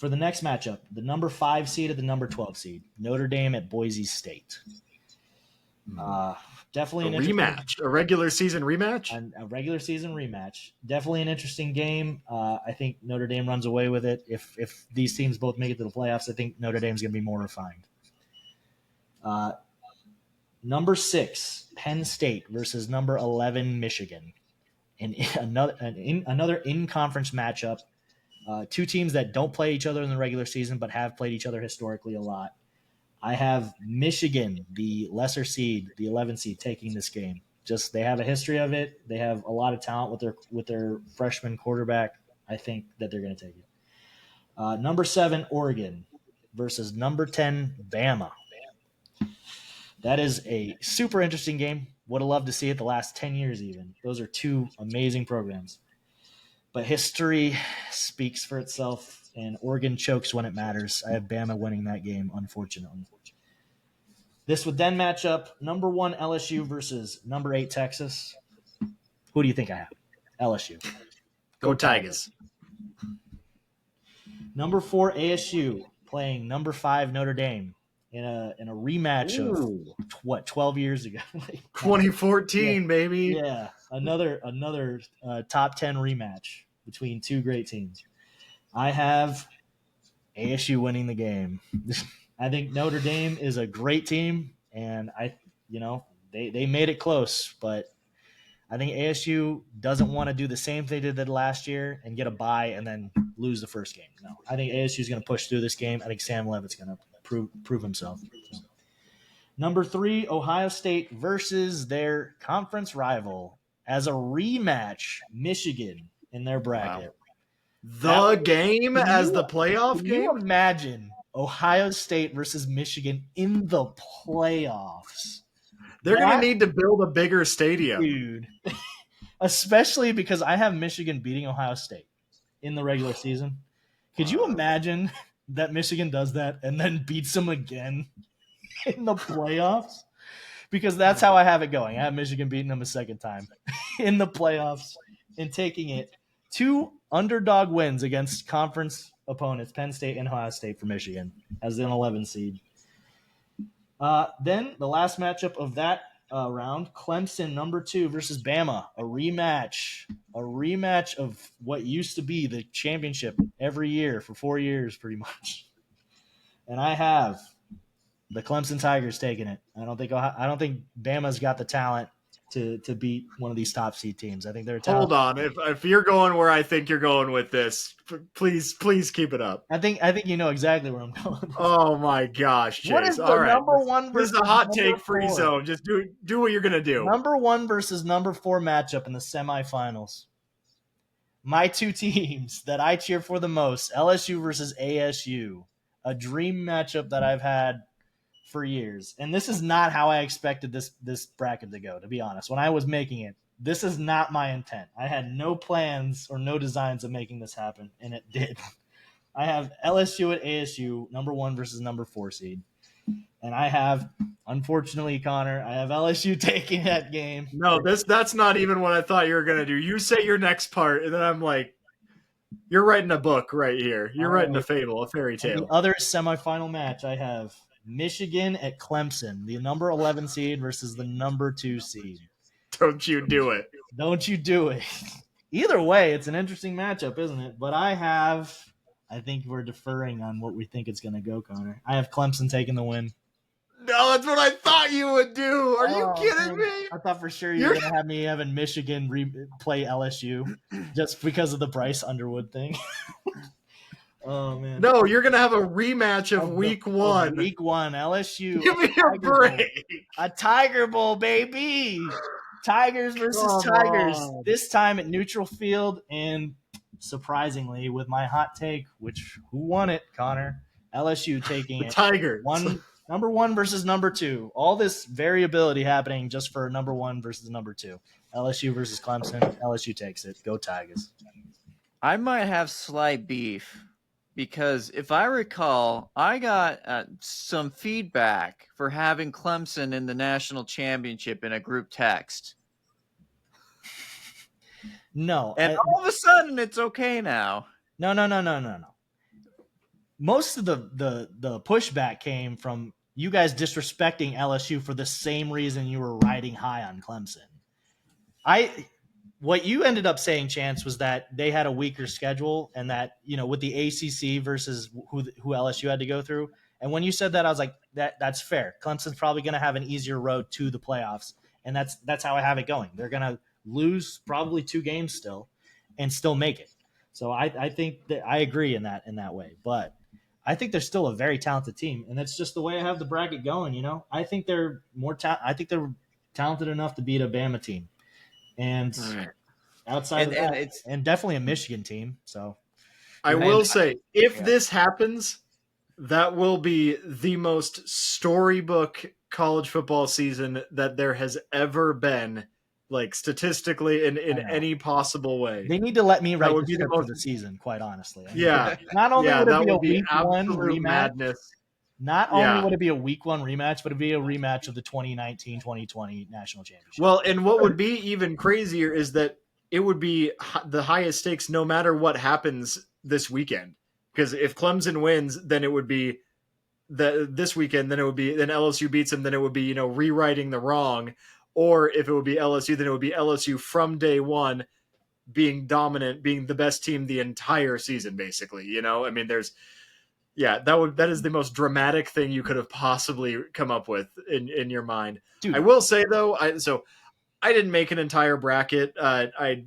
the next matchup, the number 5 seed at the number 12 seed, Notre Dame at Boise State. Definitely a rematch, a regular season rematch. A regular season rematch. Definitely an interesting game. I think Notre Dame runs away with it. If these teams both make it to the playoffs, I think Notre Dame's going to be more refined. Number 6, Penn State versus number 11, Michigan. And another in-conference matchup. 2 teams that don't play each other in the regular season but have played each other historically a lot. I have Michigan, the lesser seed, the 11 seed, taking this game. Just they have a history of it. They have a lot of talent with their freshman quarterback. I think that they're going to take it. Number 7, Oregon versus number 10, Bama. That is a super interesting game. Would have loved to see it the last 10 years even. Those are two amazing programs. But history speaks for itself, and Oregon chokes when it matters. I have Bama winning that game, unfortunately. This would then match up number 1 LSU versus number 8 Texas. Who do you think I have? LSU. Go Tigers. Number 4 ASU playing number 5 Notre Dame in a rematch of 12 years ago. 2014, baby. Yeah, another top 10 rematch between two great teams. I have ASU winning the game. I think Notre Dame is a great team, and they made it close, but I think ASU doesn't want to do the same thing they did last year and get a bye and then lose the first game. No, I think ASU is going to push through this game. I think Sam Levitt's going to prove himself. So. Number 3, Ohio State versus their conference rival as a rematch, Michigan in their bracket. Wow. The game as the playoff game? Can you imagine Ohio State versus Michigan in the playoffs? They're going to need to build a bigger stadium. Dude. Especially because I have Michigan beating Ohio State in the regular season. Could you imagine that Michigan does that and then beats them again in the playoffs? Because that's how I have it going. I have Michigan beating them a second time in the playoffs and taking it 2 underdog wins against conference opponents, Penn State and Ohio State for Michigan as an 11 seed. Then the last matchup of that round, Clemson number 2 versus Bama, a rematch of what used to be the championship every year for 4 years, pretty much. And I have the Clemson Tigers taking it. I don't think Bama's got the talent to beat one of these top seed teams. I think they're talented. Hold on, if you're going where I think you're going with this, please keep it up. I think you know exactly where I'm going. Oh my gosh, Chase! What is the all right, number 1 versus this is a hot take 4? free zone. Just do what you're gonna do. Number 1 versus number 4 matchup in the semifinals. My two teams that I cheer for the most: LSU versus ASU, a dream matchup that I've had for years. And this is not how I expected this bracket to go, to be honest. When I was making it, this is not my intent. I had no plans or no designs of making this happen, and it did. I have LSU at ASU, number 1 versus number 4 seed. And I have, unfortunately, Connor, I have LSU taking that game. No, that's not even what I thought you were going to do. You say your next part, and then I'm like, you're writing a book right here. You're writing a fable, a fairy tale. The other semifinal match, I have Michigan at Clemson, the number 11 seed versus the number 2 seed. Don't you do it. Don't you do it. Either way, it's an interesting matchup, isn't it? But I think we're deferring on what we think it's going to go, Connor. I have Clemson taking the win. No, that's what I thought you would do. Are you kidding me? I thought for sure you were going to have me having Michigan play LSU just because of the Bryce Underwood thing. Oh, man. No, you're going to have a rematch of week 1. Week 1, LSU. Give me a break. A Tiger Bowl, baby. Tigers versus Tigers. This time at neutral field, and surprisingly, with my hot take, which who won it, Connor? LSU taking it. Tigers. Number 1 versus number 2. All this variability happening just for number 1 versus number 2. LSU versus Clemson. LSU takes it. Go Tigers. I might have slight beef because if I recall, I got some feedback for having Clemson in the national championship in a group text. No. And all of a sudden, it's okay now. No. Most of the pushback came from you guys disrespecting LSU for the same reason you were riding high on Clemson. What you ended up saying, Chance, was that they had a weaker schedule and that, with the ACC versus who LSU had to go through. And when you said that, I was like, that's fair. Clemson's probably going to have an easier road to the playoffs. And that's how I have it going. They're going to lose probably 2 games still and still make it. So I think that I agree in that way. But I think they're still a very talented team, and that's just the way I have the bracket going. I think they're I think they're talented enough to beat a Bama team, and All right. outside And of that, it's and definitely a Michigan team. So I And- will say, if yeah. this happens, that will be the most storybook college football season that there has ever been, like statistically in I know. any possible way. they need to let me write would the be the script for most- the season. Quite honestly, Yeah, Not only yeah, would it that be a would be week one absolute rematch, madness. not only Yeah. would it be a week one rematch, but it'd be a rematch of the 2019-2020 national championship. Well, and what would be even crazier is that it would be the highest stakes no matter what happens this weekend. Because if Clemson wins, then it would be this weekend. Then LSU beats them. Then it would be rewriting the wrong. Or if it would be LSU, then it would be LSU from day one being dominant, being the best team the entire season, basically. I mean, that is the most dramatic thing you could have possibly come up with in your mind. Dude. I will say though, I didn't make an entire bracket. I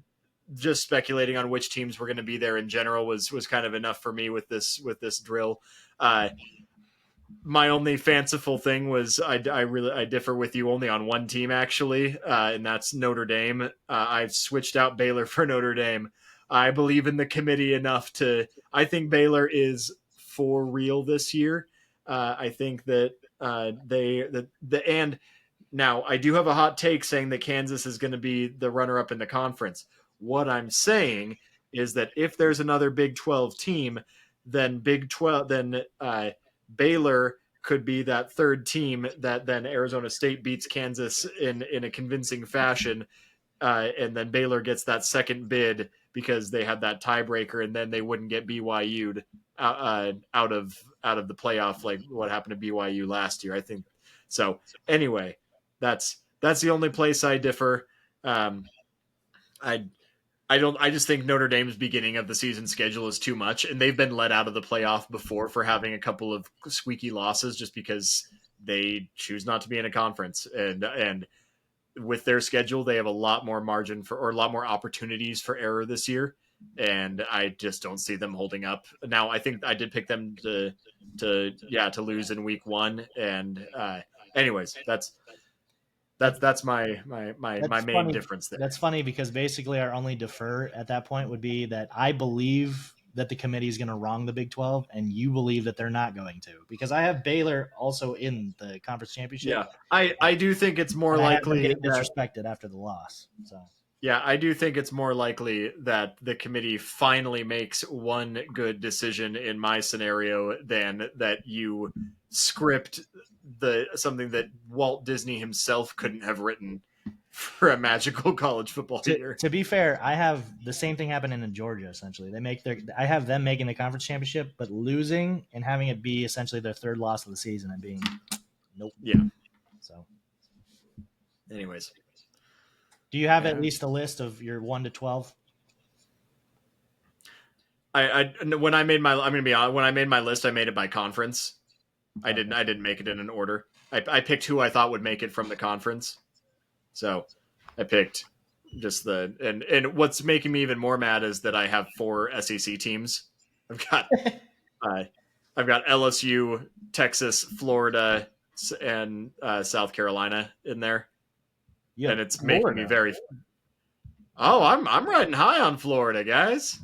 just speculating on which teams were going to be there in general was kind of enough for me with this drill. My only fanciful thing was I differ with you only on one team actually, and that's Notre Dame. I've switched out Baylor for Notre Dame. I believe in the committee enough I think Baylor is for real this year. I think that and now I do have a hot take saying that Kansas is going to be the runner-up in the conference. What I'm saying is that if there's another Big 12 team, then Baylor could be that third team that then Arizona State beats Kansas in a convincing fashion, and then Baylor gets that second bid because they had that tiebreaker, and then they wouldn't get BYU'd out of the playoff like what happened to BYU last year. I think so. Anyway, that's the only place I differ. I just think Notre Dame's beginning of the season schedule is too much, and they've been let out of the playoff before for having a couple of squeaky losses just because they choose not to be in a conference. And with their schedule, they have a lot more margin or a lot more opportunities for error this year, and I just don't see them holding up. Now, I think I did pick them to lose in week one, and anyways, that's my main funny. difference there. That's funny because basically our only defer at that point would be that I believe that the committee is going to wrong the Big 12, and you believe that they're not going to, because I have Baylor also in the conference championship. Yeah, I do think it's more and I have them likely getting disrespected after the loss. So yeah, I do think it's more likely that the committee finally makes one good decision in my scenario than that you script something that Walt Disney himself couldn't have written for a magical college football year. To be fair, I have the same thing happening in Georgia. Essentially, I have them making the conference championship, but losing and having it be essentially their third loss of the season and being nope. Yeah. So, anyways, do you have at least a list of your 1 to 12? When I made my I'm gonna be honest, when I made my list, I made it by conference. I didn't make it in an order. I picked who I thought would make it from the conference. So I picked just and what's making me even more mad is that I have 4 SEC teams. I've got LSU, Texas, Florida, and South Carolina in there, and it's making me very. Oh, I'm riding high on Florida, guys.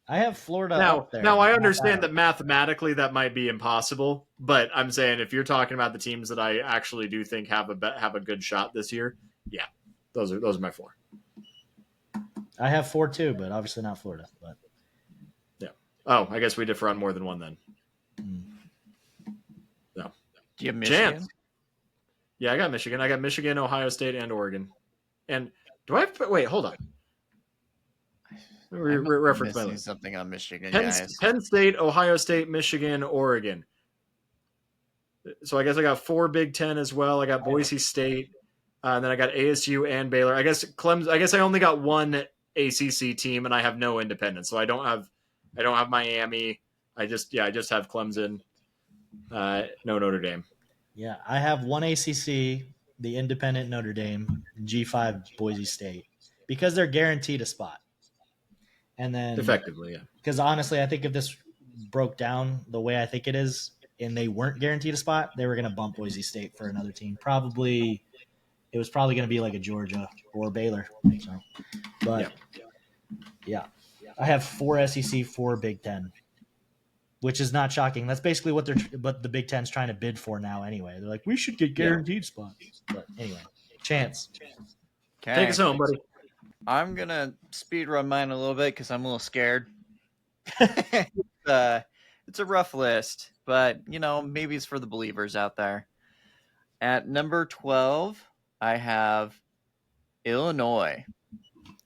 I have Florida now. up there. Now I understand that mathematically that might be impossible, but I'm saying if you're talking about the teams that I actually do think have a good shot this year, yeah, those are my 4. I have 4 too, but obviously not Florida. But yeah. Oh, I guess we differ on more than one then. No. Do you have Michigan? Chance. Yeah, I got Michigan. I got Michigan, Ohio State, and Oregon. And do I have to wait? Hold on. Reference my list. Something on Michigan, Penn State, Ohio State, Michigan, Oregon. So I guess I got 4 Big Ten as well. I got Boise State, and then I got ASU and Baylor. I guess Clemson. I guess I only got 1 ACC team, and I have no independents. So I don't have Miami. I just have Clemson. No Notre Dame. Yeah, I have 1 ACC, the independent Notre Dame, G5 Boise State, because they're guaranteed a spot. And then effectively, yeah. Because honestly, I think if this broke down the way I think it is, and they weren't guaranteed a spot, they were going to bump Boise State for another team. It was probably going to be like a Georgia or Baylor. So, but yeah, I have 4 SEC, 4 Big Ten, which is not shocking. That's basically what the Big Ten's trying to bid for now. Anyway, they're like, we should get guaranteed spots. But anyway, Chance, take us home, buddy. I'm gonna speed run mine a little bit because I'm a little scared. It's a rough list, but maybe it's for the believers out there. At number 12, I have Illinois.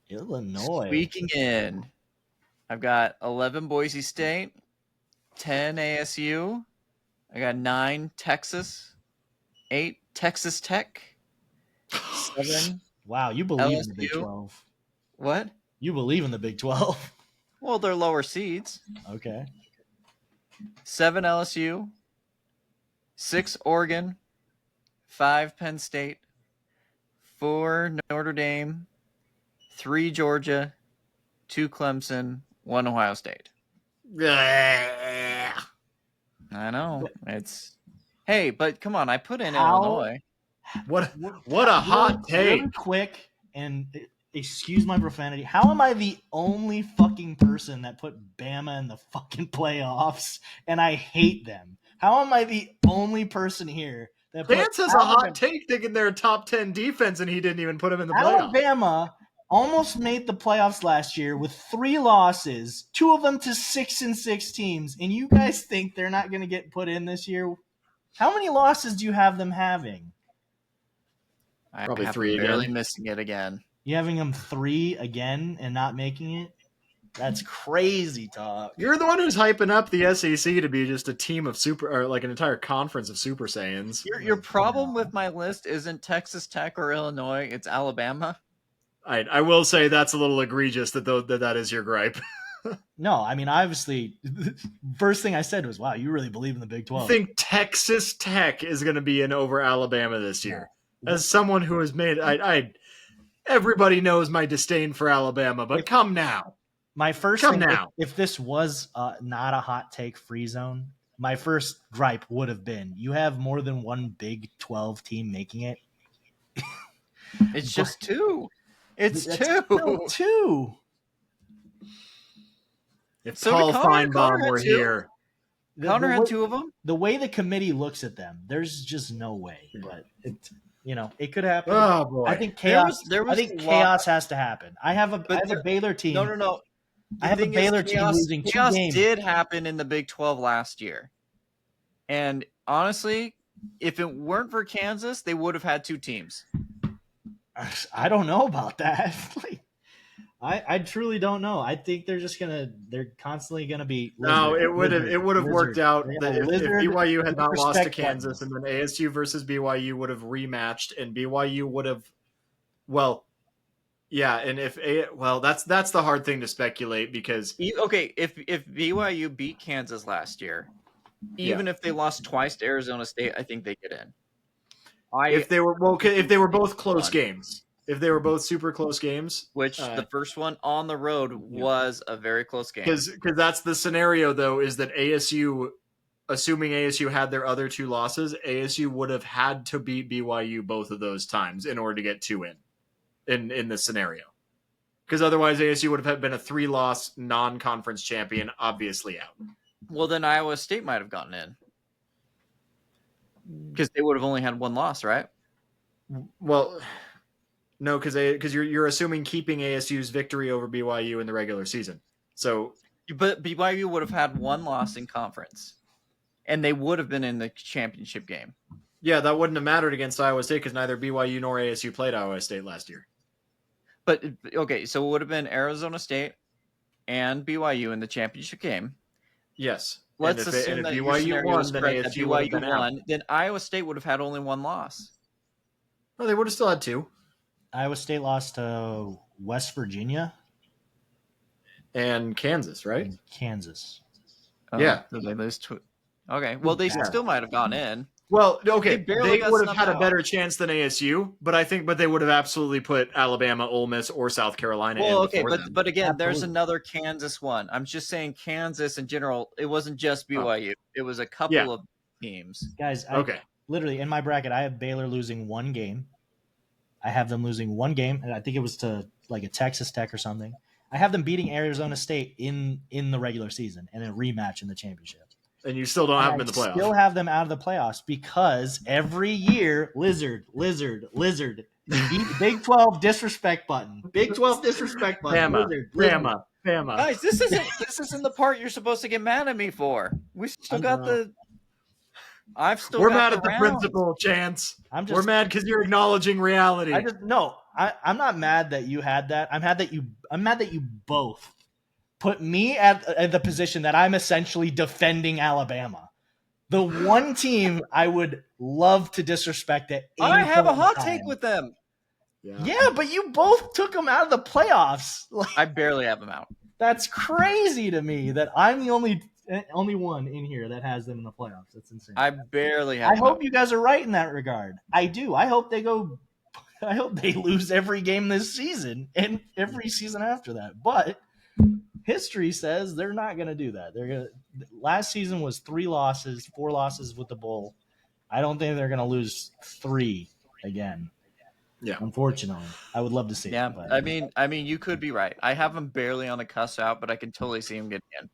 Squeaking in. I've got 11 Boise State, 10 ASU. I got 9 Texas, 8 Texas Tech, 7. Wow, you believe LSU. in the Big 12. What? You believe in the Big 12. Well, they're lower seeds. Okay. 7 LSU, 6 Oregon, 5 Penn State, 4 Notre Dame, 3 Georgia, 2 Clemson, 1 Ohio State. I know. Hey, but come on, I put in Illinois. What a hot take. Really quick, and excuse my profanity. How am I the only fucking person that put Bama in the fucking playoffs, and I hate them? How am I the only person here that put Vance has a hot take thinking they're a top 10 defense, and he didn't even put them in the playoffs. Alabama almost made the playoffs last year with 3 losses, 2 of them to 6-6 teams, and you guys think they're not going to get put in this year? How many losses do you have them having? Probably 3 again. Barely missing it again. You having them 3 again and not making it? That's crazy talk. You're the one who's hyping up the SEC to be just a team of like an entire conference of Super Saiyans. Your problem with my list isn't Texas Tech or Illinois; it's Alabama. I will say that's a little egregious that is your gripe. No, I mean, obviously, first thing I said was, wow, you really believe in the Big 12. I think Texas Tech is going to be in over Alabama this year. Yeah. As someone who has made everybody knows my disdain for Alabama, but come now. My first thing, if this was not a hot take free zone, my first gripe would have been, you have more than one Big 12 team making it. It's just 2. It's 2. If Paul Feinbaum were here. Connor had 2 of them? The way the committee looks at them, there's just no way. But it could happen. Oh boy! I think chaos. Chaos has to happen. I have a Baylor team. No. I have a Baylor team losing 2 games. Chaos did happen in the Big 12 last year, and honestly, if it weren't for Kansas, they would have had 2 teams. I don't know about that. I truly don't know. I think they're constantly gonna be. No, it would have worked out if BYU had not lost to Kansas, and then ASU versus BYU would have rematched, and BYU would have, and that's the hard thing to speculate because if BYU beat Kansas last year, even if they lost twice to Arizona State, I think they get in. If they were both close games. If they were both super close games. Which the first one on the road was a very close game. Because that's the scenario, though, is that ASU, assuming ASU had their other 2 losses, ASU would have had to beat BYU both of those times in order to get 2 in this scenario. Because otherwise ASU would have been a 3-loss non-conference champion, obviously out. Well, then Iowa State might have gotten in. Because they would have only had 1 loss, right? Well... No, because you're assuming keeping ASU's victory over BYU in the regular season. So, but BYU would have had 1 loss in conference, and they would have been in the championship game. Yeah, that wouldn't have mattered against Iowa State because neither BYU nor ASU played Iowa State last year. But okay, so it would have been Arizona State and BYU in the championship game. Yes. Let's assume that BYU won, then ASU won. Then Iowa State would have had only 1 loss. No, they would have still had 2. Iowa State lost to West Virginia and Kansas, right? Kansas. Yeah. They lose to... Okay. Well, they still might have gone in. Well, okay, They barely got would have snubbed had a out. better chance than ASU, but they would have absolutely put Alabama, Ole Miss, or South Carolina Well, in okay, before them. but again, there's Absolutely. another Kansas one. I'm just saying Kansas in general. It wasn't just BYU. It was a couple Yeah. of teams. Guys, Okay. literally in my bracket, I have Baylor losing one game. I have them losing one game, and I think it was to like a Texas Tech or something. I have them beating Arizona State in the regular season and a rematch in the championship. And you still don't have them in I the playoffs. still have them out of the playoffs because every year, Lizard. Big 12 disrespect button. Big 12 disrespect button. Bama. Guys, this isn't the part you're supposed to get mad at me for. We still got the. I've still. We're got mad the at the rounds. principal, Chance. I'm We're mad because you're acknowledging reality. I'm not mad that you had that. I'm mad that you both put me at the position that I'm essentially defending Alabama. The one team I would love to disrespect at any I have a point in hot time. take with them. Yeah, but you both took them out of the playoffs. Like, I barely have them out. that's crazy to me that I'm the only one in here that has them in the playoffs. That's insane. I barely have I them hope out. you guys are right in that regard. I do. I hope they lose every game this season and every season after that. But history says they're not going to do that. Last season was 4 losses with the Bull. I don't think they're going to lose 3 again. Yeah. Unfortunately, I would love to see. Yeah, it, but I mean, you could be right. I have them barely on the cusp out, but I can totally see them getting in.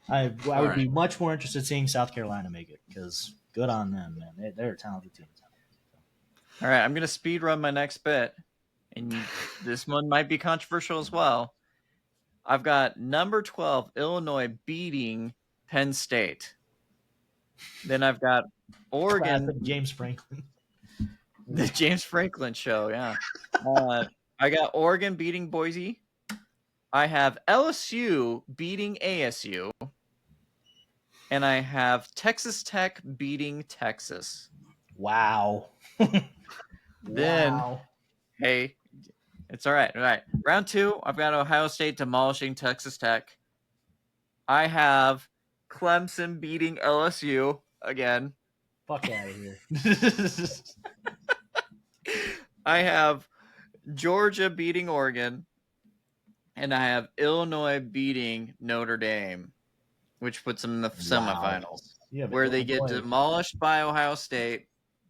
I would All be much more interested in seeing South Carolina make it because good on them, man. They're a talented team. All right, I'm going to speed run my next bit, and this one might be controversial as well. I've got number 12, Illinois beating Penn State. Then I've got Oregon. Classic James Franklin. The James Franklin show, yeah. I got Oregon beating Boise. I have LSU beating ASU. And I have Texas Tech beating Texas. Wow. Then, wow. hey, it's all right. All right. Round 2, I've got Ohio State demolishing Texas Tech. I have Clemson beating LSU again. Fuck out of here. I have Georgia beating Oregon. And I have Illinois beating Notre Dame, which puts them in the semifinals, where they get demolished by Ohio State.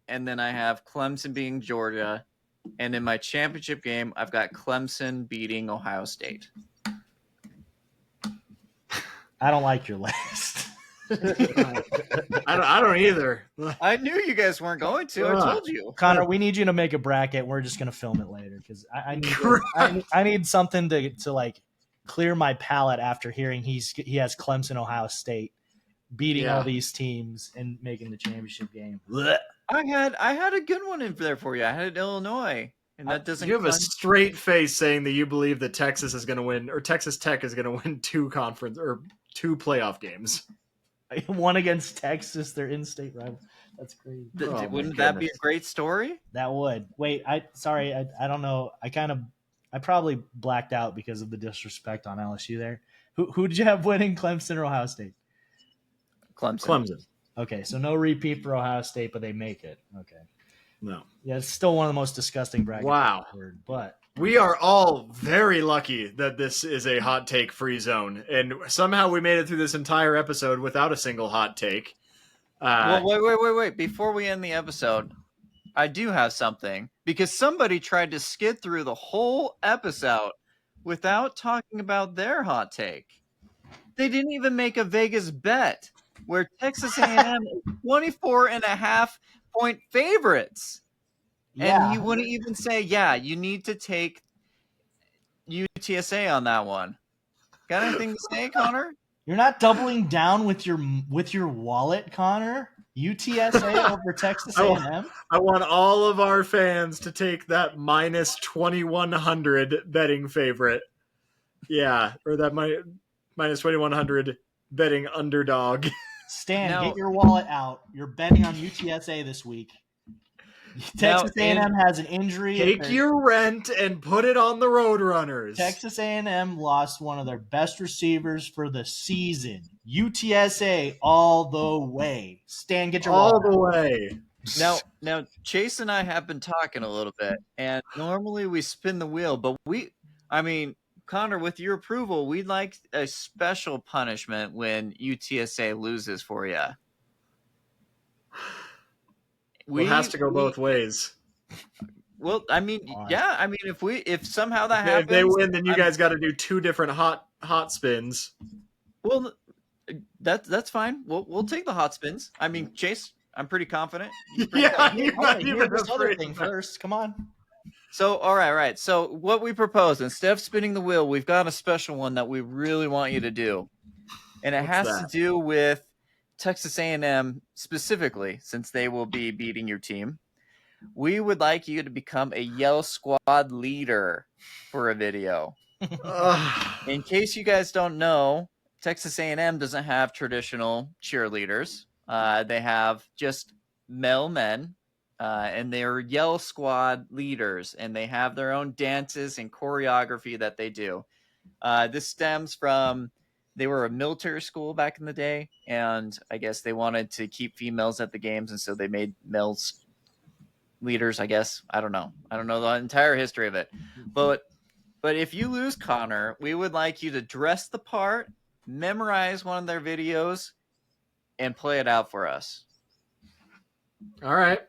And then I have Clemson beating Georgia. And in my championship game, I've got Clemson beating Ohio State. I don't like your list. I don't either. I knew you guys weren't going to. I told you. Connor, we need you to make a bracket. We're just going to film it later because I need something to like clear my palate after hearing he has Clemson, Ohio State beating all these teams and making the championship game. Blech. I had a good one in there for you. I had Illinois, and that doesn't. You have a straight face saying that you believe that Texas is going to win, or Texas Tech is going to win 2 playoff games. One against Texas, their in-state rival. That's crazy. Wouldn't that be a great story? That would. Wait, I don't know. I probably blacked out because of the disrespect on LSU there. Who did you have winning, Clemson or Ohio State? Clemson. Okay, so no repeat for Ohio State, but they make it. Okay. No. Yeah, it's still one of the most disgusting brackets. Wow. But we are all very lucky that this is a hot take free zone, and somehow we made it through this entire episode without a single hot take. Well, wait! Before we end the episode, I do have something because somebody tried to skid through the whole episode without talking about their hot take. They didn't even make a Vegas bet where Texas A&M is 24.5-point favorites. yeah. And he wouldn't even say, you need to take UTSA on that one. Got anything to say, Connor? You're not doubling down with your wallet, Connor? UTSA over Texas A&M? I want all of our fans to take that minus 2,100 betting favorite. Yeah, or that minus 2,100 betting underdog. Stan, get your wallet out. You're betting on UTSA this week. Texas A&M has an injury. Take your rent and put it on the Roadrunners. Texas A&M lost one of their best receivers for the season. UTSA all the way. Stan, get your all water. the way. Now, Chase and I have been talking a little bit, and normally we spin the wheel, but Connor, with your approval, we'd like a special punishment when UTSA loses for you. It has to go both ways. Well, if somehow that happens, if they win, then you guys got to do 2 different hot spins. Well, that's fine. We'll take the hot spins. I mean, Chase, I'm pretty confident. You're not even this other thing first. Come on. So, all right. So, what we propose, instead of spinning the wheel, we've got a special one that we really want you to do, and it has to do with Texas A&M specifically, since they will be beating your team. We would like you to become a Yell Squad leader for a video. In case you guys don't know, Texas A&M doesn't have traditional cheerleaders. They have just male men, and they're Yell Squad leaders, and they have their own dances and choreography that they do. This stems from they were a military school back in the day, and I guess they wanted to keep females at the games, and so they made males leaders, I guess. I don't know the entire history of it. But if you lose, Connor, we would like you to dress the part, memorize one of their videos, and play it out for us. All right.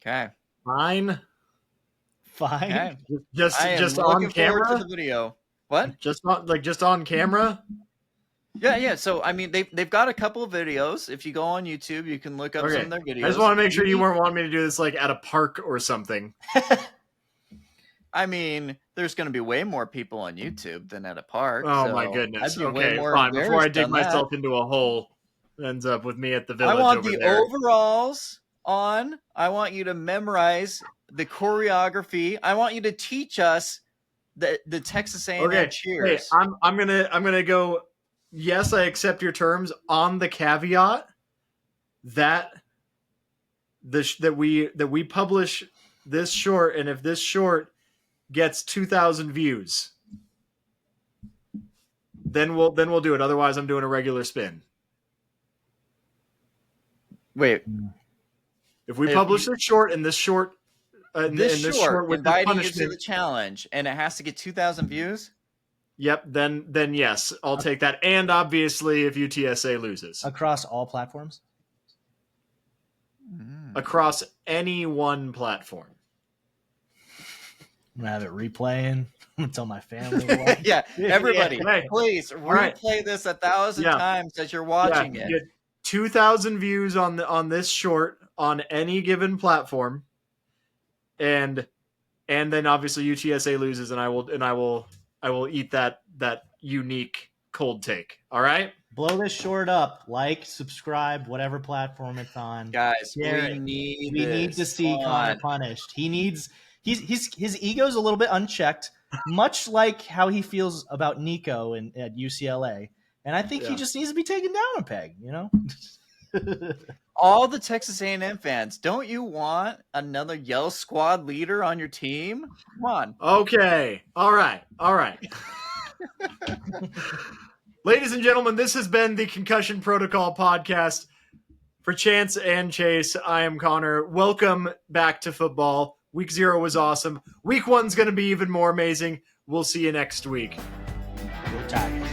Okay. Fine. Okay. Just on camera. To the video. What? Just on camera. Yeah. So they've got a couple of videos. If you go on YouTube, you can look up some of their videos. I just want to make sure you weren't wanting me to do this at a park or something. There's going to be way more people on YouTube than at a park. Oh my goodness. Okay, fine. Before I dig myself into a hole, ends up with me at the village. I want the overalls on. I want you to memorize the choreography. I want you to teach us the Texas A&M cheers. Hey, I'm gonna go. Yes, I accept your terms on the caveat that we publish this short, and if this short gets 2,000 views, then we'll do it. Otherwise, I'm doing a regular spin. Wait, if we publish this short and this short, this short with inviting you to the challenge, and it has to get 2,000 views. Yep. Then yes, I'll take that. And obviously, if UTSA loses across all platforms, across any one platform. I'm gonna have it replaying. I'm gonna tell my family. Yeah, everybody, please replay this 1,000 times as you're watching it. 2,000 views on this short on any given platform, and then obviously UTSA loses, and I will eat that unique cold take. All right. Blow this short up. Like, subscribe, whatever platform it's on. Guys, we need to see Connor punished. His ego's a little bit unchecked, much like how he feels about Nico at UCLA. And I think he just needs to be taken down a peg, All the Texas A&M fans, don't you want another Yell Squad leader on your team? Come on. Okay. All right. Ladies and gentlemen, this has been the Concussion Protocol podcast. For Chance and Chase, I am Connor. Welcome back to football. Week 0 was awesome. Week 1's going to be even more amazing. We'll see you next week. Go Tigers.